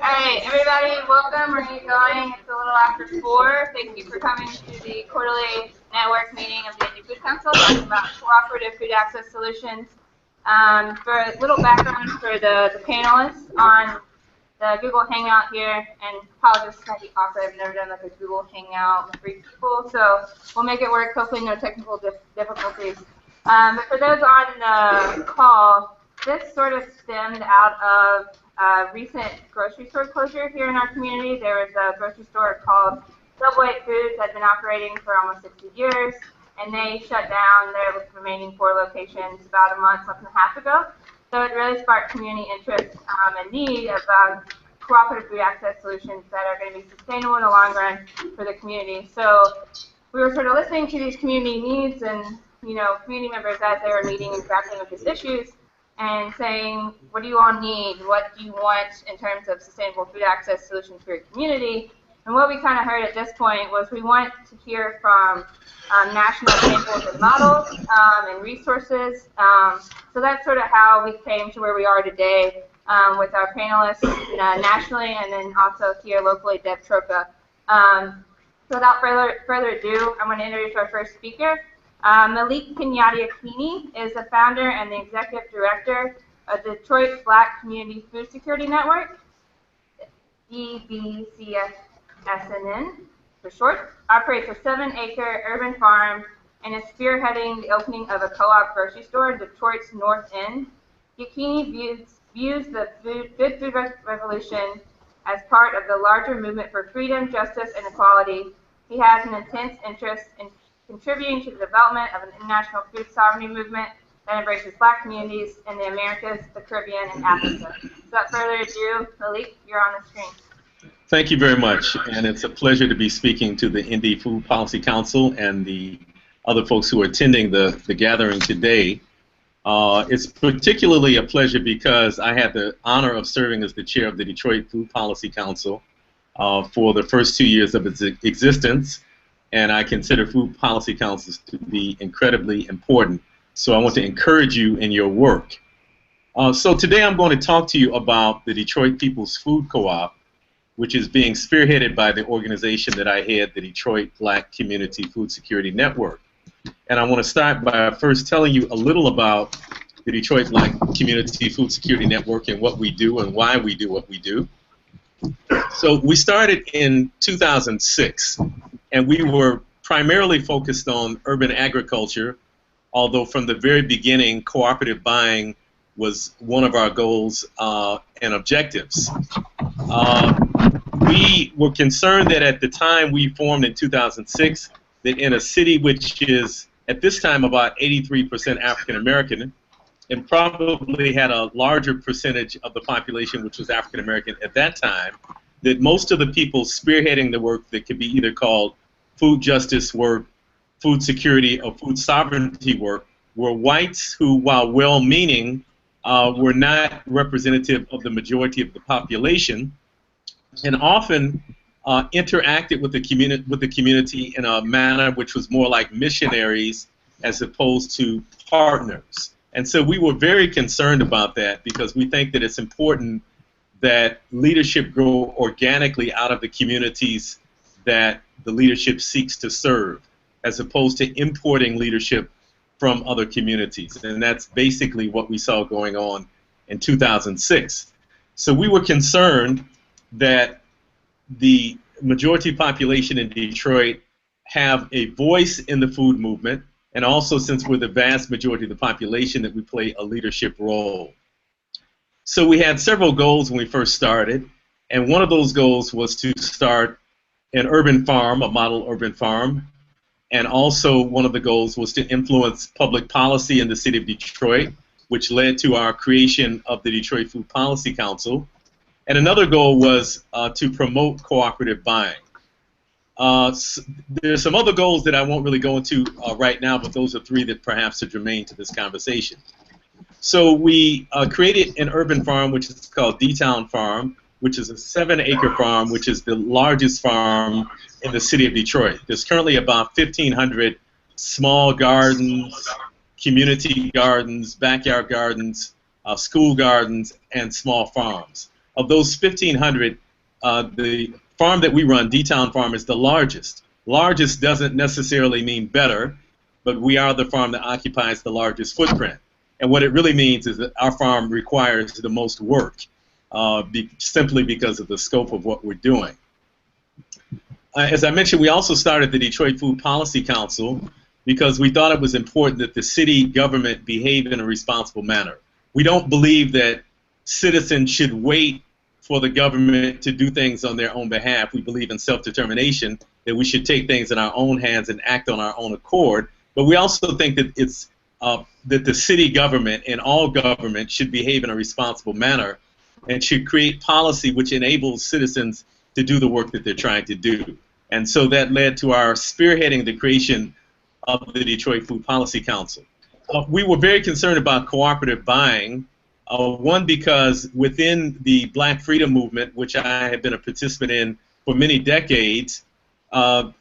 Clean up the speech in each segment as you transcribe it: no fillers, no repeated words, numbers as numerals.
Hi, everybody. Welcome. We're going to get going. It's a little after 4. Thank you for coming to the quarterly network meeting of the Indie Food Council talking about cooperative food access solutions. For a little background for the panelists on the Google Hangout here, and apologies, this might be awkward. I've never done like a Google Hangout with 3 people, so we'll make it work. Hopefully no technical difficulties. But for those on the call, this sort of stemmed out of recent grocery store closure here in our community. There was a grocery store called Subway Foods that had been operating for almost 60 years, and they shut down their remaining 4 locations about a month and a half ago. So it really sparked community interest and need about cooperative food access solutions that are going to be sustainable in the long run for the community. So we were sort of listening to these community needs and, community members as they were meeting and grappling with these issues and saying, what do you all need? What do you want in terms of sustainable food access solutions for your community? And what we kind of heard at this point was we want to hear from national examples and models and resources. So that's sort of how we came to where we are today with our panelists nationally and then also here locally, Deb Troca. So without further ado, I'm going to introduce our first speaker. Malik Kenyati-Akini is the founder and the executive director of Detroit Black Community Food Security Network, DBCSNN for short, operates a 7-acre urban farm and is spearheading the opening of a co-op grocery store in Detroit's North End. Yakini views the Good Food Revolution as part of the larger movement for freedom, justice, and equality. He has an intense interest in contributing to the development of an international food sovereignty movement that embraces Black communities in the Americas, the Caribbean, and Africa. So without further ado, Malik, you're on the screen. Thank you very much, and it's a pleasure to be speaking to the Indie Food Policy Council and the other folks who are attending the gathering today. It's particularly a pleasure because I had the honor of serving as the chair of the Detroit Food Policy Council for the first 2 years of its existence, and I consider food policy councils to be incredibly important. So I want to encourage you in your work. So today I'm going to talk to you about the Detroit People's Food Co-op, which is being spearheaded by the organization that I head, the Detroit Black Community Food Security Network. And I want to start by first telling you a little about the Detroit Black Community Food Security Network and what we do and why we do what we do. So we started in 2006, and we were primarily focused on urban agriculture, although from the very beginning, cooperative buying was one of our goals and objectives. We were concerned that at the time we formed in 2006, that in a city which is at this time about 83% African American and probably had a larger percentage of the population which was African American at that time, that most of the people spearheading the work that could be either called food justice work, food security, or food sovereignty work were whites who, while well-meaning, were not representative of the majority of the population, and often interacted with the community in a manner which was more like missionaries as opposed to partners. And so we were very concerned about that because we think that it's important that leadership grow organically out of the communities that the leadership seeks to serve, as opposed to importing leadership from other communities. And that's basically what we saw going on in 2006. So we were concerned that the majority population in Detroit have a voice in the food movement, and also since we're the vast majority of the population, that we play a leadership role. So we had several goals when we first started, and one of those goals was to start an urban farm, a model urban farm, and also one of the goals was to influence public policy in the city of Detroit, which led to our creation of the Detroit Food Policy Council. And another goal was to promote cooperative buying. There's some other goals that I won't really go into right now, but those are 3 that perhaps are germane to this conversation. So we created an urban farm, which is called D-Town Farm, which is a 7-acre farm, which is the largest farm in the city of Detroit. There's currently about 1,500 small gardens, community gardens, backyard gardens, school gardens, and small farms. Of those 1,500, the farm that we run, D-Town Farm, is the largest. Largest doesn't necessarily mean better, but we are the farm that occupies the largest footprint. And what it really means is that our farm requires the most work, simply because of the scope of what we're doing. As I mentioned, we also started the Detroit Food Policy Council because we thought it was important that the city government behave in a responsible manner. We don't believe that citizens should wait for the government to do things on their own behalf. We believe in self-determination, that we should take things in our own hands and act on our own accord. But we also think that it's that the city government and all government should behave in a responsible manner and should create policy which enables citizens to do the work that they're trying to do. And so that led to our spearheading the creation of the Detroit Food Policy Council. We were very concerned about cooperative buying, one, because within the Black Freedom Movement, which I have been a participant in for many decades,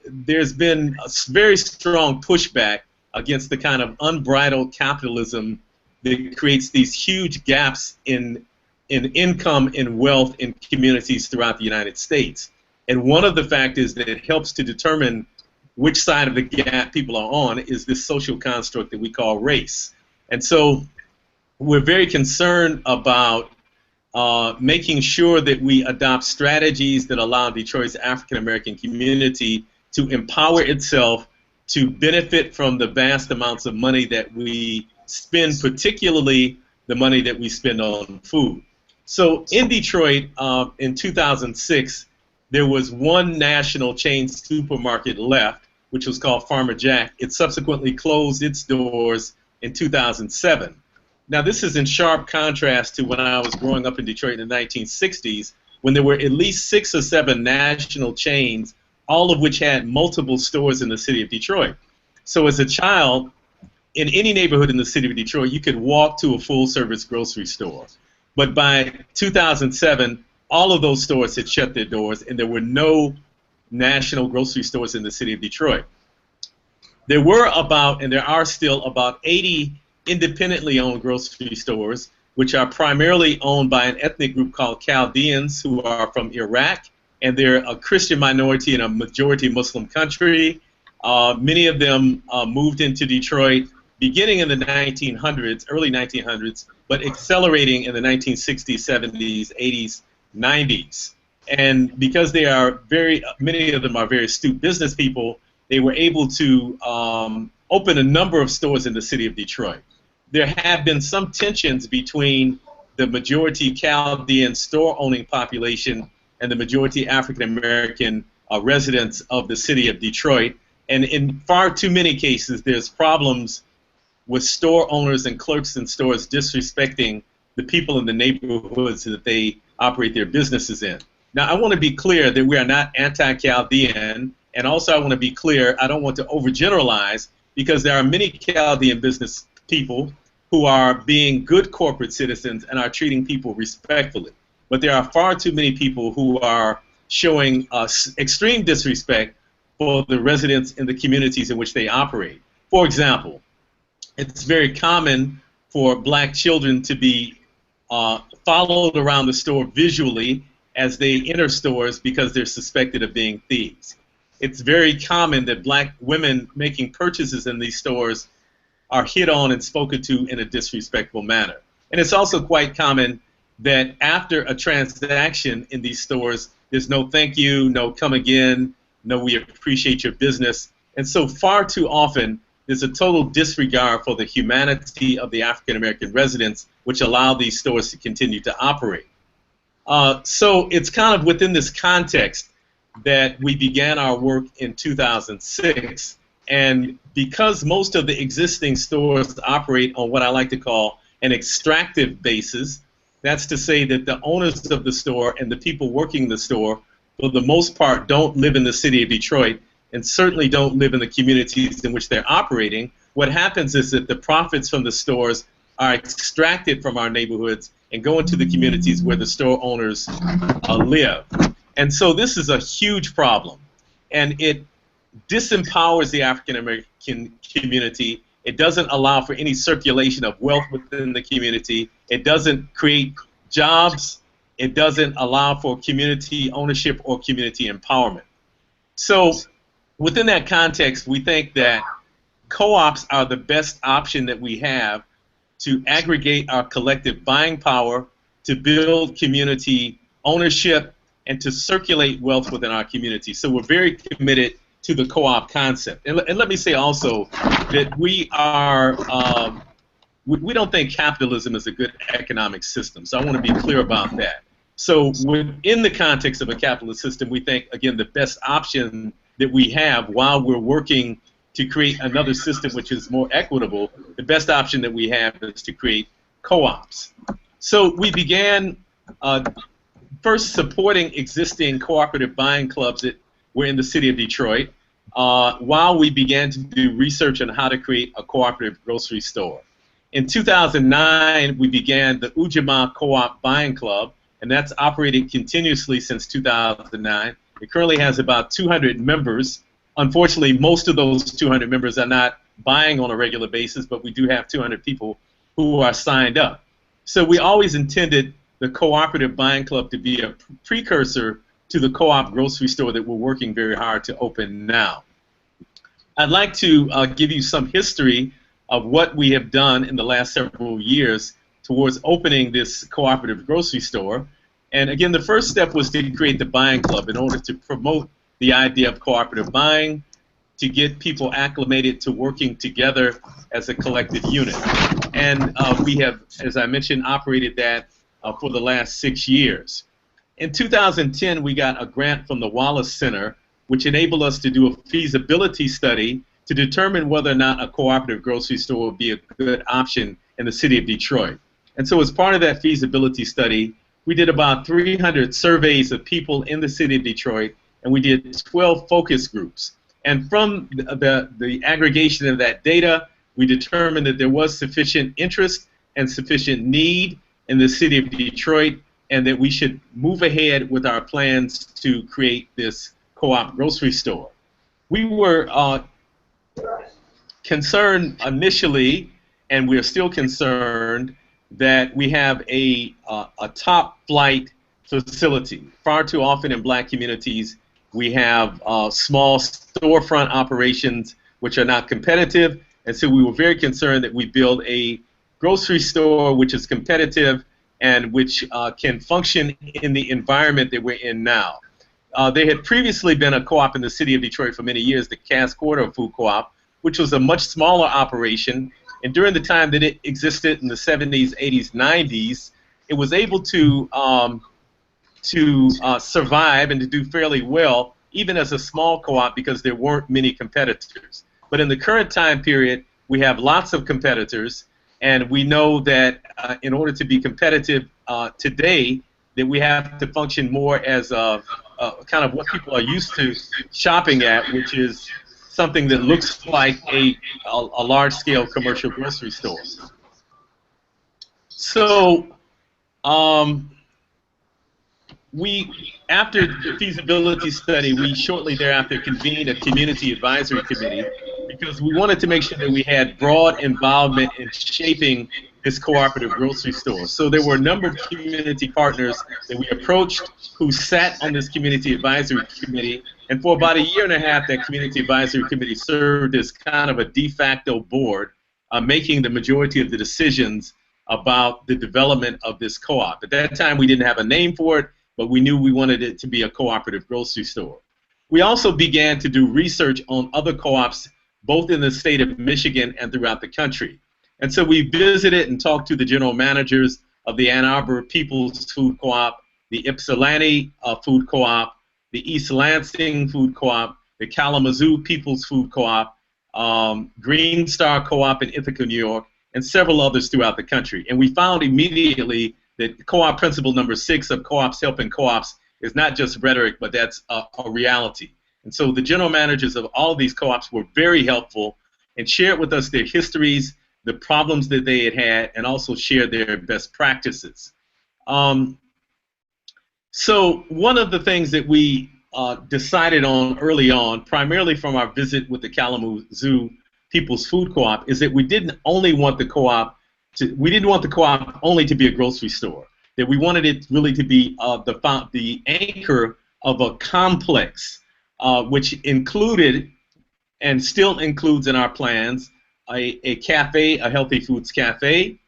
there's been a very strong pushback against the kind of unbridled capitalism that creates these huge gaps in income and wealth in communities throughout the United States. And one of the factors that it helps to determine which side of the gap people are on is this social construct that we call race. And so we're very concerned about making sure that we adopt strategies that allow Detroit's African American community to empower itself to benefit from the vast amounts of money that we spend, particularly the money that we spend on food. So in Detroit, in 2006, there was one national chain supermarket left, which was called Farmer Jack. It subsequently closed its doors in 2007. Now, this is in sharp contrast to when I was growing up in Detroit in the 1960s, when there were at least 6 or 7 national chains, all of which had multiple stores in the city of Detroit. So as a child, in any neighborhood in the city of Detroit, you could walk to a full-service grocery store. But by 2007, all of those stores had shut their doors, and there were no national grocery stores in the city of Detroit. There were about, and there are still about 80 independently owned grocery stores, which are primarily owned by an ethnic group called Chaldeans, who are from Iraq, and they're a Christian minority in a majority Muslim country. Many of them moved into Detroit beginning in the 1900s, early 1900s, but accelerating in the 1960s, 70s, 80s, 90s. And because they are many of them are very astute business people, they were able to open a number of stores in the city of Detroit. There have been some tensions between the majority Chaldean store-owning population and the majority African-American residents of the city of Detroit. And in far too many cases, there's problems with store owners and clerks in stores disrespecting the people in the neighborhoods that they operate their businesses in. Now, I want to be clear that we are not anti-Chaldean, and also I want to be clear, I don't want to overgeneralize, because there are many Chaldean business people who are being good corporate citizens and are treating people respectfully. But there are far too many people who are showing extreme disrespect for the residents in the communities in which they operate. For example, it's very common for black children to be followed around the store visually as they enter stores because they're suspected of being thieves. It's very common that black women making purchases in these stores are hit on and spoken to in a disrespectful manner. And it's also quite common that after a transaction in these stores, there's no thank you, no come again, no we appreciate your business. And so far too often, there's a total disregard for the humanity of the African American residents, which allow these stores to continue to operate. So it's kind of within this context that we began our work in 2006. And because most of the existing stores operate on what I like to call an extractive basis, that's to say that the owners of the store and the people working the store, for the most part, don't live in the city of Detroit and certainly don't live in the communities in which they're operating. What happens is that the profits from the stores are extracted from our neighborhoods and go into the communities where the store owners live. And so this is a huge problem, and it disempowers the African American community. It doesn't allow for any circulation of wealth within the community. It doesn't create jobs it doesn't allow for community ownership or community empowerment. So within that context, we think that co-ops are the best option that we have to aggregate our collective buying power, to build community ownership, and to circulate wealth within our community. So we're very committed to the co-op concept. And let me say also that we are, we don't think capitalism is a good economic system. So I want to be clear about that. So within the context of a capitalist system, we think, again, the best option that we have while we're working to create another system which is more equitable, the best option that we have is to create co-ops. So we began first supporting existing cooperative buying clubs that were in the city of Detroit while we began to do research on how to create a cooperative grocery store. In 2009, we began the Ujamaa Co-op Buying Club, and that's operated continuously since 2009. It currently has about 200 members. Unfortunately, most of those 200 members are not buying on a regular basis, but we do have 200 people who are signed up. So we always intended the cooperative buying club to be a precursor to the co-op grocery store that we're working very hard to open now. I'd like to give you some history of what we have done in the last several years towards opening this cooperative grocery store. And again, the first step was to create the buying club in order to promote the idea of cooperative buying, to get people acclimated to working together as a collective unit. And we have, as I mentioned, operated that for the last 6 years. In 2010, we got a grant from the Wallace Center, which enabled us to do a feasibility study to determine whether or not a cooperative grocery store would be a good option in the city of Detroit. And so as part of that feasibility study, we did about 300 surveys of people in the city of Detroit, and we did 12 focus groups. And from the aggregation of that data, we determined that there was sufficient interest and sufficient need in the city of Detroit, and that we should move ahead with our plans to create this co-op grocery store. We were concerned initially, and we're still concerned, that we have a top flight facility. Far too often in black communities, we have small storefront operations which are not competitive, and so we were very concerned that we build a grocery store which is competitive and which can function in the environment that we're in now. There had previously been a co-op in the city of Detroit for many years, the Cass Corridor Food Co-op, which was a much smaller operation, and during the time that it existed in the 70s, 80s, 90s, it was able to survive and to do fairly well, even as a small co-op, because there weren't many competitors. But in the current time period, we have lots of competitors, and we know that in order to be competitive today, that we have to function more as kind of what people are used to shopping at, which is something that looks like a large-scale commercial grocery store. So after the feasibility study, we shortly thereafter convened a community advisory committee because we wanted to make sure that we had broad involvement in shaping this cooperative grocery store. So there were a number of community partners that we approached who sat on this community advisory committee, and for about 1.5 years, that community advisory committee served as kind of a de facto board, making the majority of the decisions about the development of this co-op. At that time, we didn't have a name for it, but we knew we wanted it to be a cooperative grocery store. We also began to do research on other co-ops, both in the state of Michigan and throughout the country. And so we visited and talked to the general managers of the Ann Arbor People's Food Co-op, the Ypsilanti Food Co-op, the East Lansing Food Co-op, the Kalamazoo People's Food Co-op, Green Star Co-op in Ithaca, New York, and several others throughout the country. And we found immediately that co-op principle number 6 of co-ops helping co-ops is not just rhetoric, but that's a reality. And so the general managers of all of these co-ops were very helpful and shared with us their histories, the problems that they had, and also shared their best practices. So one of the things that we decided on early on, primarily from our visit with the Kalamazoo People's Food Co-op, is that we didn't only want the co-op we didn't want the co-op only to be a grocery store. that we wanted it really to be the anchor of a complex, which included and still includes in our plans a cafe, a healthy foods cafe.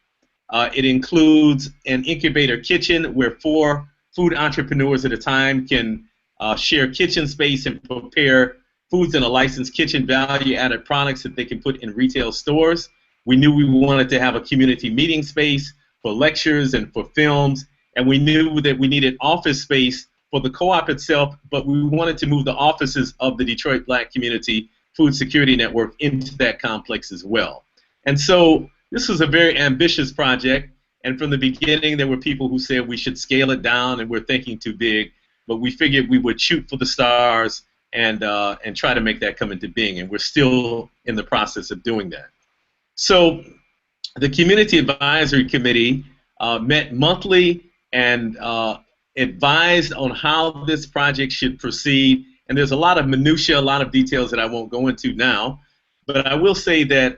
It includes an incubator kitchen where 4 food entrepreneurs at a time can share kitchen space and prepare foods in a licensed kitchen, value-added products that they can put in retail stores. We knew we wanted to have a community meeting space for lectures and for films, and we knew that we needed office space for the co-op itself, but we wanted to move the offices of the Detroit Black Community Food Security Network into that complex as well. And so this was a very ambitious project, and from the beginning there were people who said we should scale it down and we're thinking too big, but we figured we would shoot for the stars and try to make that come into being, and we're still in the process of doing that. So the Community Advisory Committee met monthly and advised on how this project should proceed, and there's a lot of minutia, a lot of details that I won't go into now, but I will say that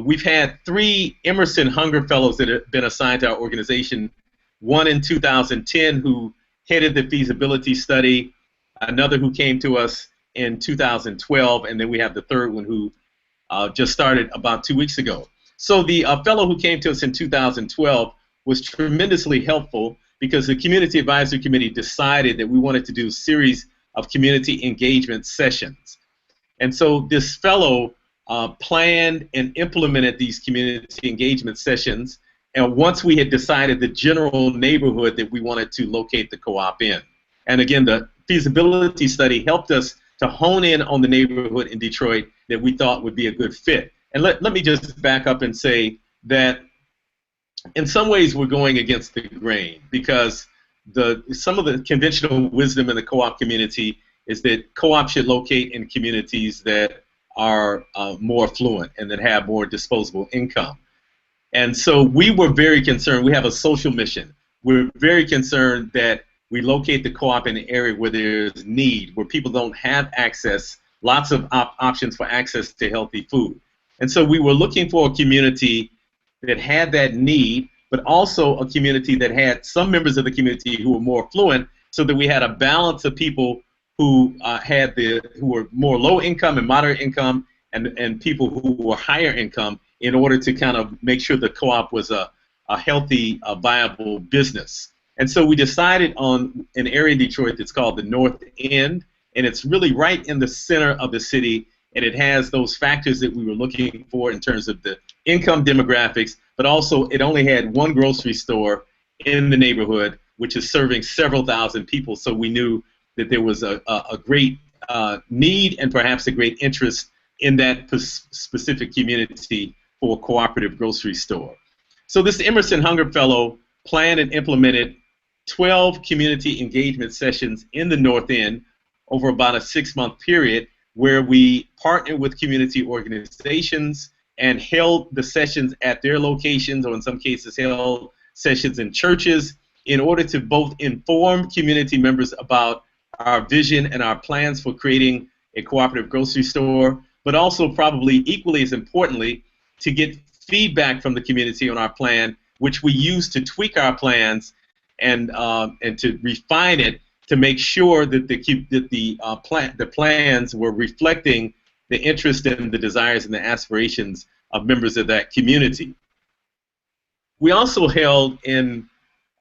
we've had 3 Emerson Hunger Fellows that have been assigned to our organization, one in 2010 who headed the feasibility study, another who came to us in 2012, and then we have the third one who just started about 2 weeks ago. So the fellow who came to us in 2012 was tremendously helpful because the Community Advisory Committee decided that we wanted to do a series of community engagement sessions. And so this fellow planned and implemented these community engagement sessions, and once we had decided the general neighborhood that we wanted to locate the co-op in. And again, the feasibility study helped us to hone in on the neighborhood in Detroit that we thought would be a good fit. And let me just back up and say that in some ways we're going against the grain because some of the conventional wisdom in the co-op community is that co-ops should locate in communities that are more affluent and that have more disposable income. And so we were very concerned. We have a social mission. We're very concerned that we locate the co-op in an area where there's need, where people don't have access, lots of options for access to healthy food. And so we were looking for a community that had that need, but also a community that had some members of the community who were more affluent, so that we had a balance of people who who were more low income and moderate income, and people who were higher income, in order to kind of make sure the co-op was a healthy, viable business. And so we decided on an area in Detroit that's called the North End, and it's really right in the center of the city, and it has those factors that we were looking for in terms of the income demographics, but also it only had one grocery store in the neighborhood, which is serving several thousand people, so we knew that there was a great need and perhaps a great interest in that specific community for a cooperative grocery store. So this Emerson Hunger Fellow planned and implemented 12 community engagement sessions in the North End over about a 6-month period, where we partnered with community organizations and held the sessions at their locations, or in some cases held sessions in churches, in order to both inform community members about our vision and our plans for creating a cooperative grocery store, but also probably equally as importantly, to get feedback from the community on our plan, which we use to tweak our plans and to refine it to make sure that the plans were reflecting the interest and the desires and the aspirations of members of that community. We also held in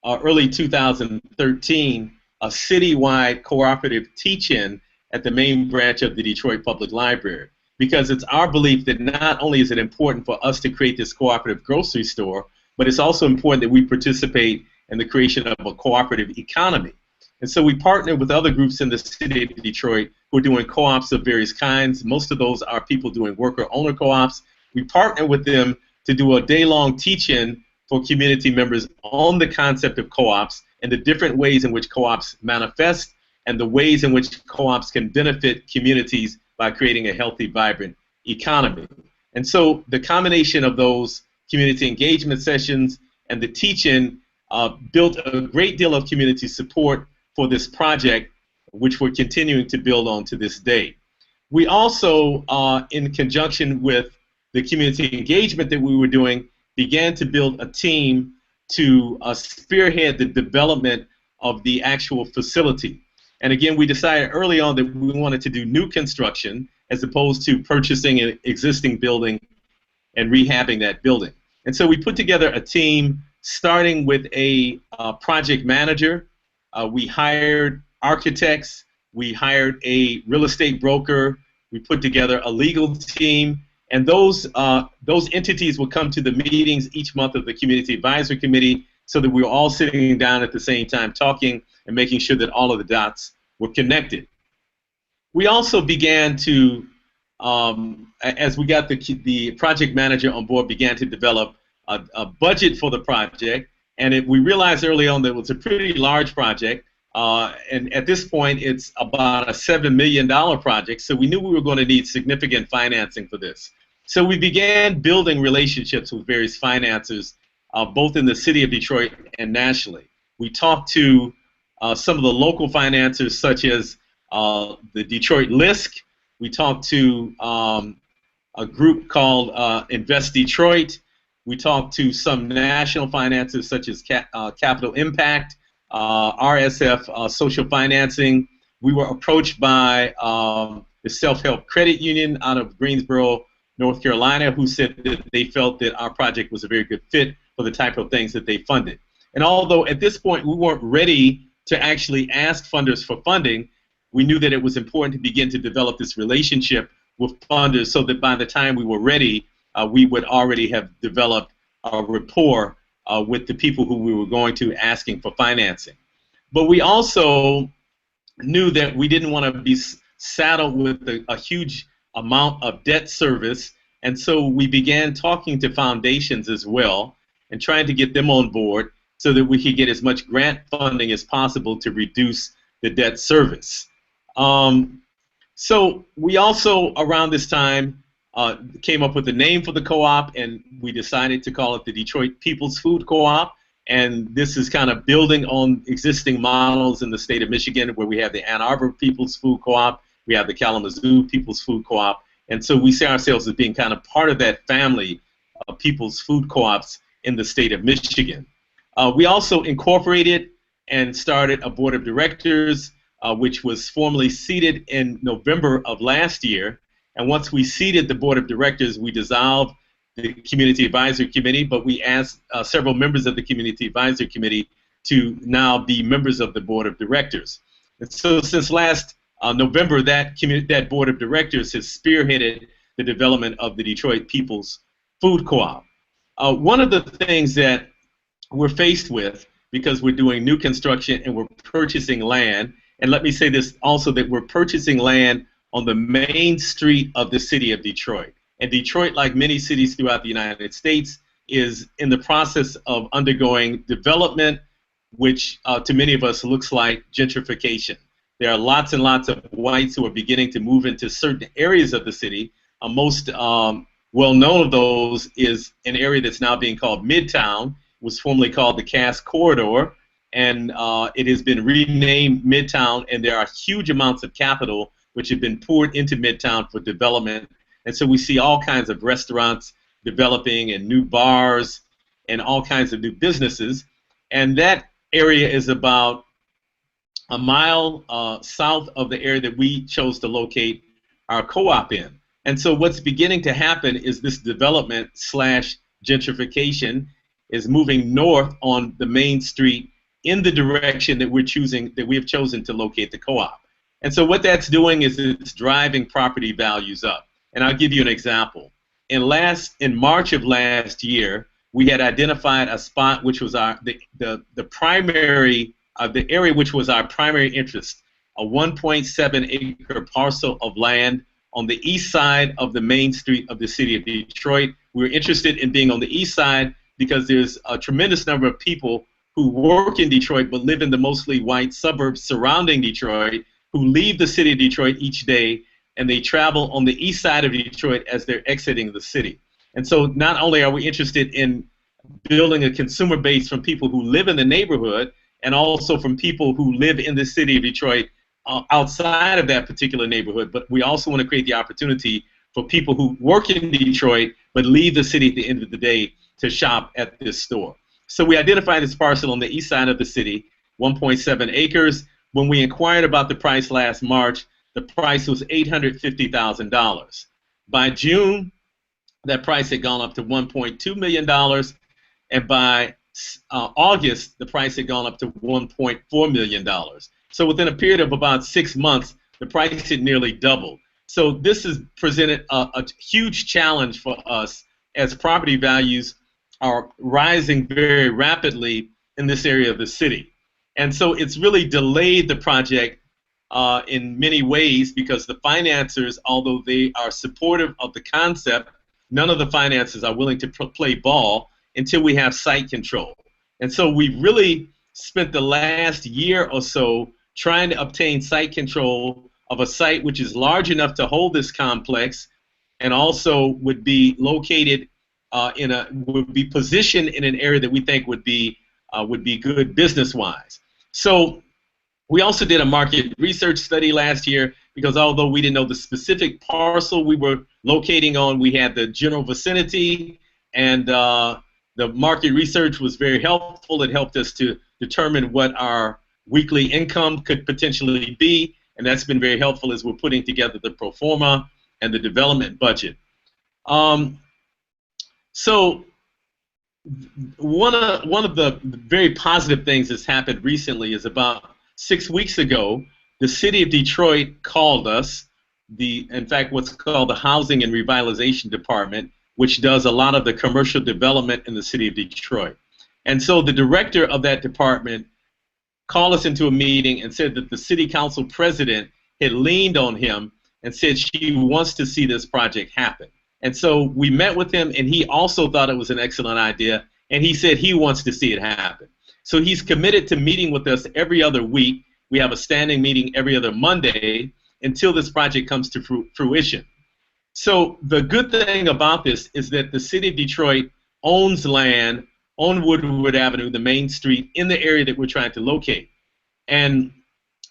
early 2013 a citywide cooperative teach-in at the main branch of the Detroit Public Library, because it's our belief that not only is it important for us to create this cooperative grocery store, but it's also important that we participate in the creation of a cooperative economy. And so we partnered with other groups in the city of Detroit who are doing co-ops of various kinds. Most of those are people doing worker-owner co-ops. We partnered with them to do a day-long teach-in for community members on the concept of co-ops and the different ways in which co-ops manifest and the ways in which co-ops can benefit communities by creating a healthy, vibrant economy. And so the combination of those community engagement sessions and the teach-in built a great deal of community support for this project, which we're continuing to build on to this day. We also, in conjunction with the community engagement that we were doing, began to build a team to spearhead the development of the actual facility. And again, we decided early on that we wanted to do new construction as opposed to purchasing an existing building and rehabbing that building. And so we put together a team starting with a project manager. We hired architects. We hired a real estate broker. We put together a legal team. And those entities would come to the meetings each month of the Community Advisory Committee so that we were all sitting down at the same time talking and making sure that all of the dots were connected. We also began to, as we got the project manager on board, began to develop a budget for the project. And we realized early on that it was a pretty large project. And at this point, it's about a $7 million project. So we knew we were going to need significant financing for this. So we began building relationships with various financiers, both in the city of Detroit and nationally. We talked to some of the local financiers, such as the Detroit LISC. We talked to a group called Invest Detroit. We talked to some national financiers, such as Capital Impact, RSF Social Financing. We were approached by the Self-Help Credit Union out of Greensboro, North Carolina, who said that they felt that our project was a very good fit for the type of things that they funded. And although at this point we weren't ready to actually ask funders for funding, we knew that it was important to begin to develop this relationship with funders so that by the time we were ready, we would already have developed a rapport with the people who we were going to asking for financing. But we also knew that we didn't want to be saddled with a huge amount of debt service, and so we began talking to foundations as well and trying to get them on board so that we could get as much grant funding as possible to reduce the debt service. So we also, around this time, came up with a name for the co-op, and we decided to call it the Detroit People's Food Co-op. And this is kind of building on existing models in the state of Michigan, where we have the Ann Arbor People's Food Co-op, we have the Kalamazoo People's Food Co-op, and so we see ourselves as being kind of part of that family of people's food co-ops in the state of Michigan. We also incorporated and started a board of directors, which was formally seated in November of last year. And once we seated the board of directors, we dissolved the Community Advisory Committee, but we asked several members of the Community Advisory Committee to now be members of the board of directors. And so since last November, that board of directors has spearheaded the development of the Detroit People's Food Co-op. One of the things that we're faced with, because we're doing new construction and we're purchasing land, and let me say this also, that we're purchasing land on the main street of the city of Detroit. And Detroit, like many cities throughout the United States, is in the process of undergoing development, which to many of us looks like gentrification. There are lots and lots of whites who are beginning to move into certain areas of the city. Most well-known of those is an area that's now being called Midtown. It was formerly called the Cass Corridor, and it has been renamed Midtown, and there are huge amounts of capital which have been poured into Midtown for development. And so we see all kinds of restaurants developing and new bars and all kinds of new businesses. And that area is about a mile south of the area that we chose to locate our co-op in. And so what's beginning to happen is this development slash gentrification is moving north on the main street in the direction that we have chosen to locate the co-op. And so what that's doing is it's driving property values up. And I'll give you an example. In March of last year, we had identified a spot which was the area which was our primary interest, a 1.7 acre parcel of land on the east side of the main street of the city of Detroit. We were interested in being on the east side because there's a tremendous number of people who work in Detroit but live in the mostly white suburbs surrounding Detroit, who leave the city of Detroit each day, and they travel on the east side of Detroit as they're exiting the city. And so not only are we interested in building a consumer base from people who live in the neighborhood, and also from people who live in the city of Detroit outside of that particular neighborhood, but we also want to create the opportunity for people who work in Detroit but leave the city at the end of the day to shop at this store. So we identified this parcel on the east side of the city, 1.7 acres. When we inquired about the price last March, the price was $850,000. By June, that price had gone up to $1.2 million, and by August, the price had gone up to $1.4 million. So within a period of about 6 months, the price had nearly doubled. So this has presented a huge challenge for us as property values are rising very rapidly in this area of the city. And so it's really delayed the project in many ways because the financiers, although they are supportive of the concept, none of the financiers are willing to play ball until we have site control. And so we've really spent the last year or so trying to obtain site control of a site which is large enough to hold this complex and also would be located would be positioned in an area that we think would be good business-wise. So we also did a market research study last year because although we didn't know the specific parcel we were locating on, we had the general vicinity, and the market research was very helpful. It helped us to determine what our weekly income could potentially be, and that's been very helpful as we're putting together the pro forma and the development budget. So one of the very positive things that's happened recently is about 6 weeks ago, the city of Detroit called us, in fact, what's called the Housing and Revitalization Department, which does a lot of the commercial development in the city of Detroit. And so the director of that department called us into a meeting and said that the city council president had leaned on him and said she wants to see this project happen. And so we met with him, and he also thought it was an excellent idea, and he said he wants to see it happen. So he's committed to meeting with us every other week. We have a standing meeting every other Monday until this project comes to fruition. So the good thing about this is that the city of Detroit owns land on Woodward Avenue, the main street, in the area that we're trying to locate. And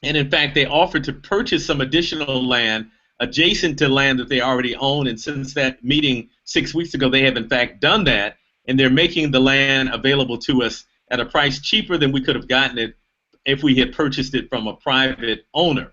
in fact, they offered to purchase some additional land adjacent to land that they already own, and since that meeting 6 weeks ago, they have in fact done that, and they're making the land available to us at a price cheaper than we could have gotten it if we had purchased it from a private owner.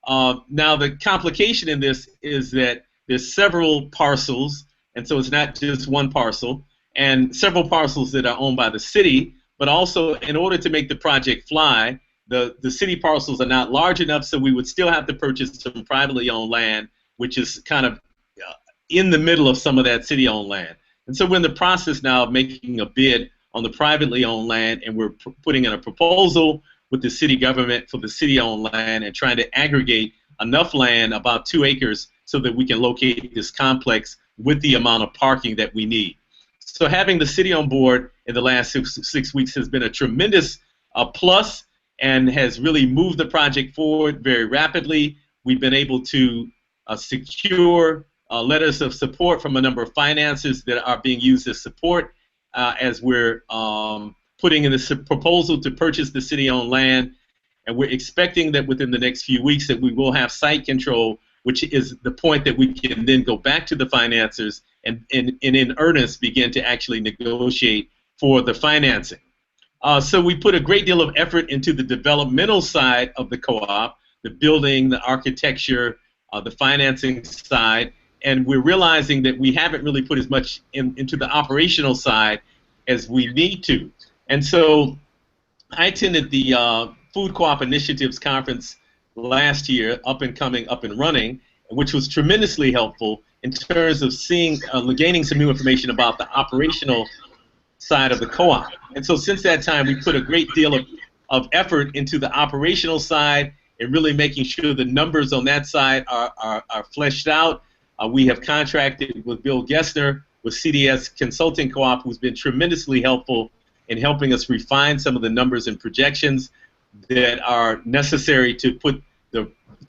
Now, the complication in this is that there's several parcels, and so it's not just one parcel, and several parcels that are owned by the city, but also in order to make the project fly, the city parcels are not large enough, so we would still have to purchase some privately owned land, which is kind of in the middle of some of that city-owned land. And so we're in the process now of making a bid on the privately owned land, and we're putting in a proposal with the city government for the city-owned land and trying to aggregate enough land, about 2 acres, so that we can locate this complex with the amount of parking that we need. So having the city on board in the last six weeks has been a tremendous plus, and has really moved the project forward very rapidly. We've been able to secure letters of support from a number of finances that are being used as support as we're putting in this proposal to purchase the city-owned land, and we're expecting that within the next few weeks that we will have site control, which is the point that we can then go back to the financiers and in earnest begin to actually negotiate for the financing. So we put a great deal of effort into the developmental side of the co-op, the building, the architecture, the financing side, and we're realizing that we haven't really put as much into the operational side as we need to. And so I attended the Food Co-op Initiatives Conference last year, up and coming, up and running, which was tremendously helpful in terms of gaining some new information about the operational side of the co-op. And so since that time, we put a great deal of effort into the operational side and really making sure the numbers on that side are fleshed out. We have contracted with Bill Gessner with CDS Consulting Co-op, who's been tremendously helpful in helping us refine some of the numbers and projections that are necessary to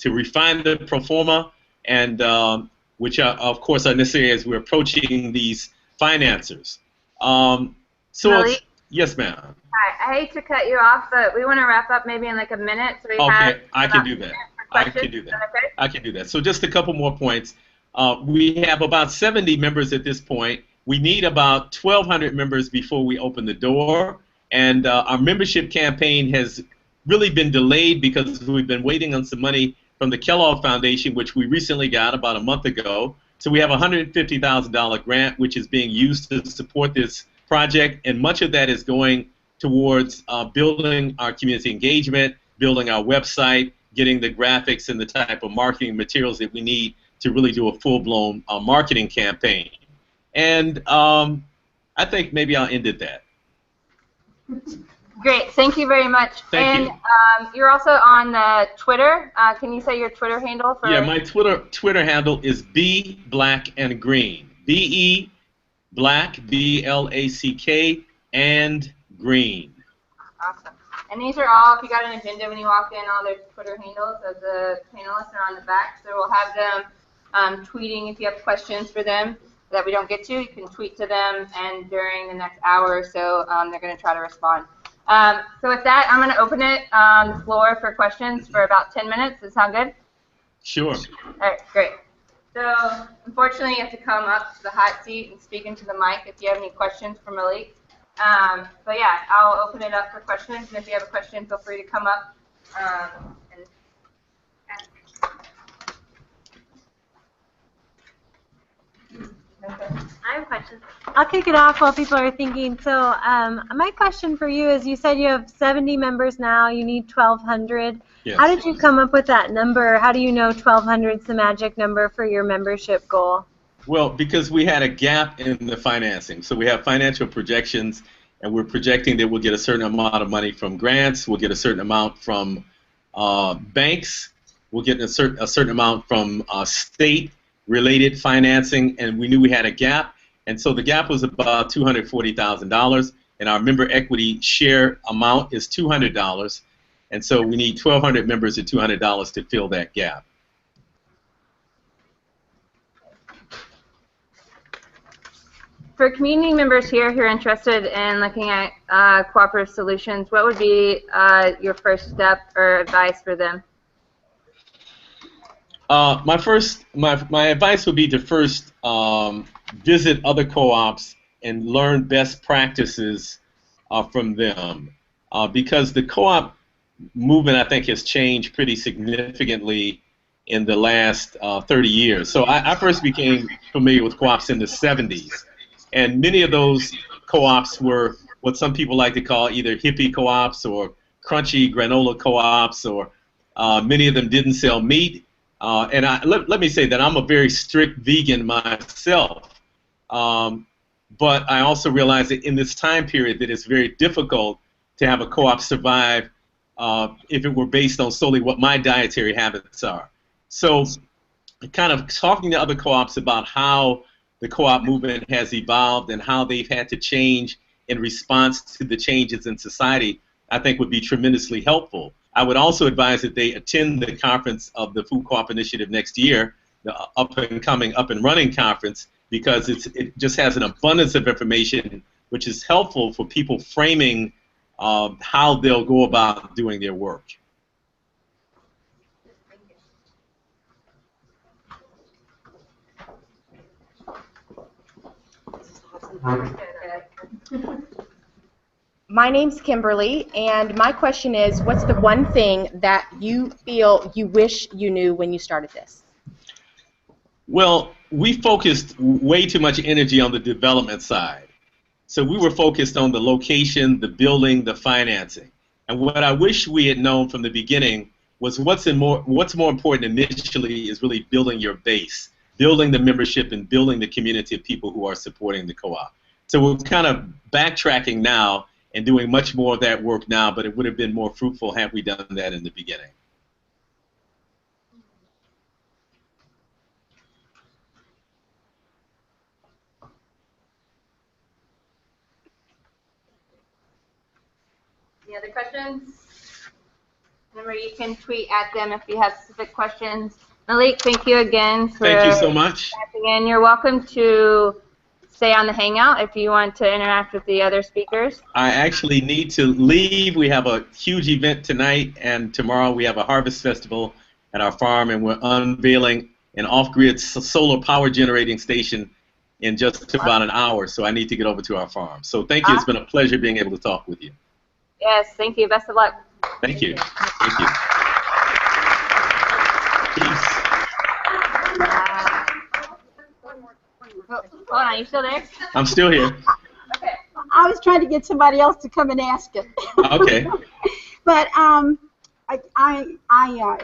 refine the pro forma, and which are, of course, are necessary as we're approaching these financiers. Yes, ma'am. I hate to cut you off, but we want to wrap up maybe in like a minute. So I can do that. I can do that. Okay? I can do that. So just a couple more points. We have about 70 members at this point, We need about 1,200 members before we open the door, and our membership campaign has really been delayed because we've been waiting on some money from the Kellogg Foundation, which we recently got about a month ago. So we have a $150,000 grant, which is being used to support this project, and much of that is going towards building our community engagement, building our website, getting the graphics and the type of marketing materials that we need to really do a full-blown marketing campaign. And I think maybe I'll end at that. Great, thank you very much. Thank you. You're also on Twitter. Can you say your Twitter handle? Yeah, my Twitter handle is B Black and Green. B-E Black, B-L-A-C-K, and Green. Awesome. And these are all, if you got an agenda when you walk in, all their Twitter handles of the panelists are on the back. So we'll have them tweeting if you have questions for them that we don't get to. You can tweet to them, and during the next hour or so, they're going to try to respond. So with that, I'm going to open it on the floor for questions for about 10 minutes. Does that sound good? Sure. All right, great. So unfortunately, you have to come up to the hot seat and speak into the mic if you have any questions for Malik. But yeah, I'll open it up for questions, and if you have a question, feel free to come up and ask. I have a question. I'll kick it off while people are thinking. So my question for you is, you said you have 70 members now, you need 1,200. Yes. How did you come up with that number? How do you know 1,200 is the magic number for your membership goal? Well, because we had a gap in the financing. So we have financial projections, and we're projecting that we'll get a certain amount of money from grants, we'll get a certain amount from banks, we'll get a certain amount from state-related financing, and we knew we had a gap. And so the gap was about $240,000, and our member equity share amount is $200. And so we need 1,200 members at $200 to fill that gap. For community members here who are interested in looking at cooperative solutions, what would be your first step or advice for them? My advice would be to first visit other co-ops and learn best practices from them, because the co-op movement, I think, has changed pretty significantly in the last 30 years. So I first became familiar with co-ops in the 70s, and many of those co-ops were what some people like to call either hippie co-ops or crunchy granola co-ops, or many of them didn't sell meat. And let me say that I'm a very strict vegan myself, but I also realize that in this time period that it's very difficult to have a co-op survive if it were based on solely what my dietary habits are. So kind of talking to other co-ops about how the co-op movement has evolved and how they've had to change in response to the changes in society, I think would be tremendously helpful. I would also advise that they attend the conference of the Food Co-op Initiative next year, the up-and-coming, up-and-running conference, because it just has an abundance of information which is helpful for people framing how they'll go about doing their work. My name's Kimberly, and my question is, what's the one thing that you feel you wish you knew when you started this? Well, we focused way too much energy on the development side. So we were focused on the location, the building, the financing. And what I wish we had known from the beginning was what's more important initially is really building your base, building the membership and building the community of people who are supporting the co-op. So we're kind of backtracking now and doing much more of that work now, but it would have been more fruitful had we done that in the beginning. Any other questions? Remember, you can tweet at them if you have specific questions. Malik, thank you again for Thank you so much. stepping in. You're welcome to stay on the Hangout if you want to interact with the other speakers. I actually need to leave. We have a huge event tonight, and tomorrow we have a harvest festival at our farm, and we're unveiling an off-grid solar power generating station in just about an hour, so I need to get over to our farm. So thank you. It's been a pleasure being able to talk with you. Yes, thank you. Best of luck. Thank you. Thank you. Peace. Hold on, you still there? I'm still here. Okay. I was trying to get somebody else to come and ask it. Okay. But I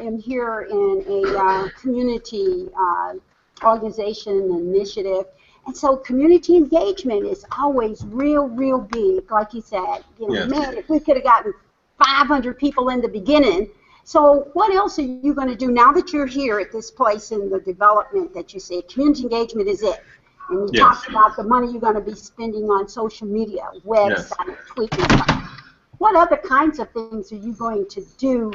am here in a community organization initiative, and so community engagement is always real big. Like you said, Yes. man, if we could have gotten 500 people in the beginning. So what else are you going to do now that you're here at this place in the development that you say community engagement is it? And you talked about the money you're going to be spending on social media, website, tweeting. What other kinds of things are you going to do,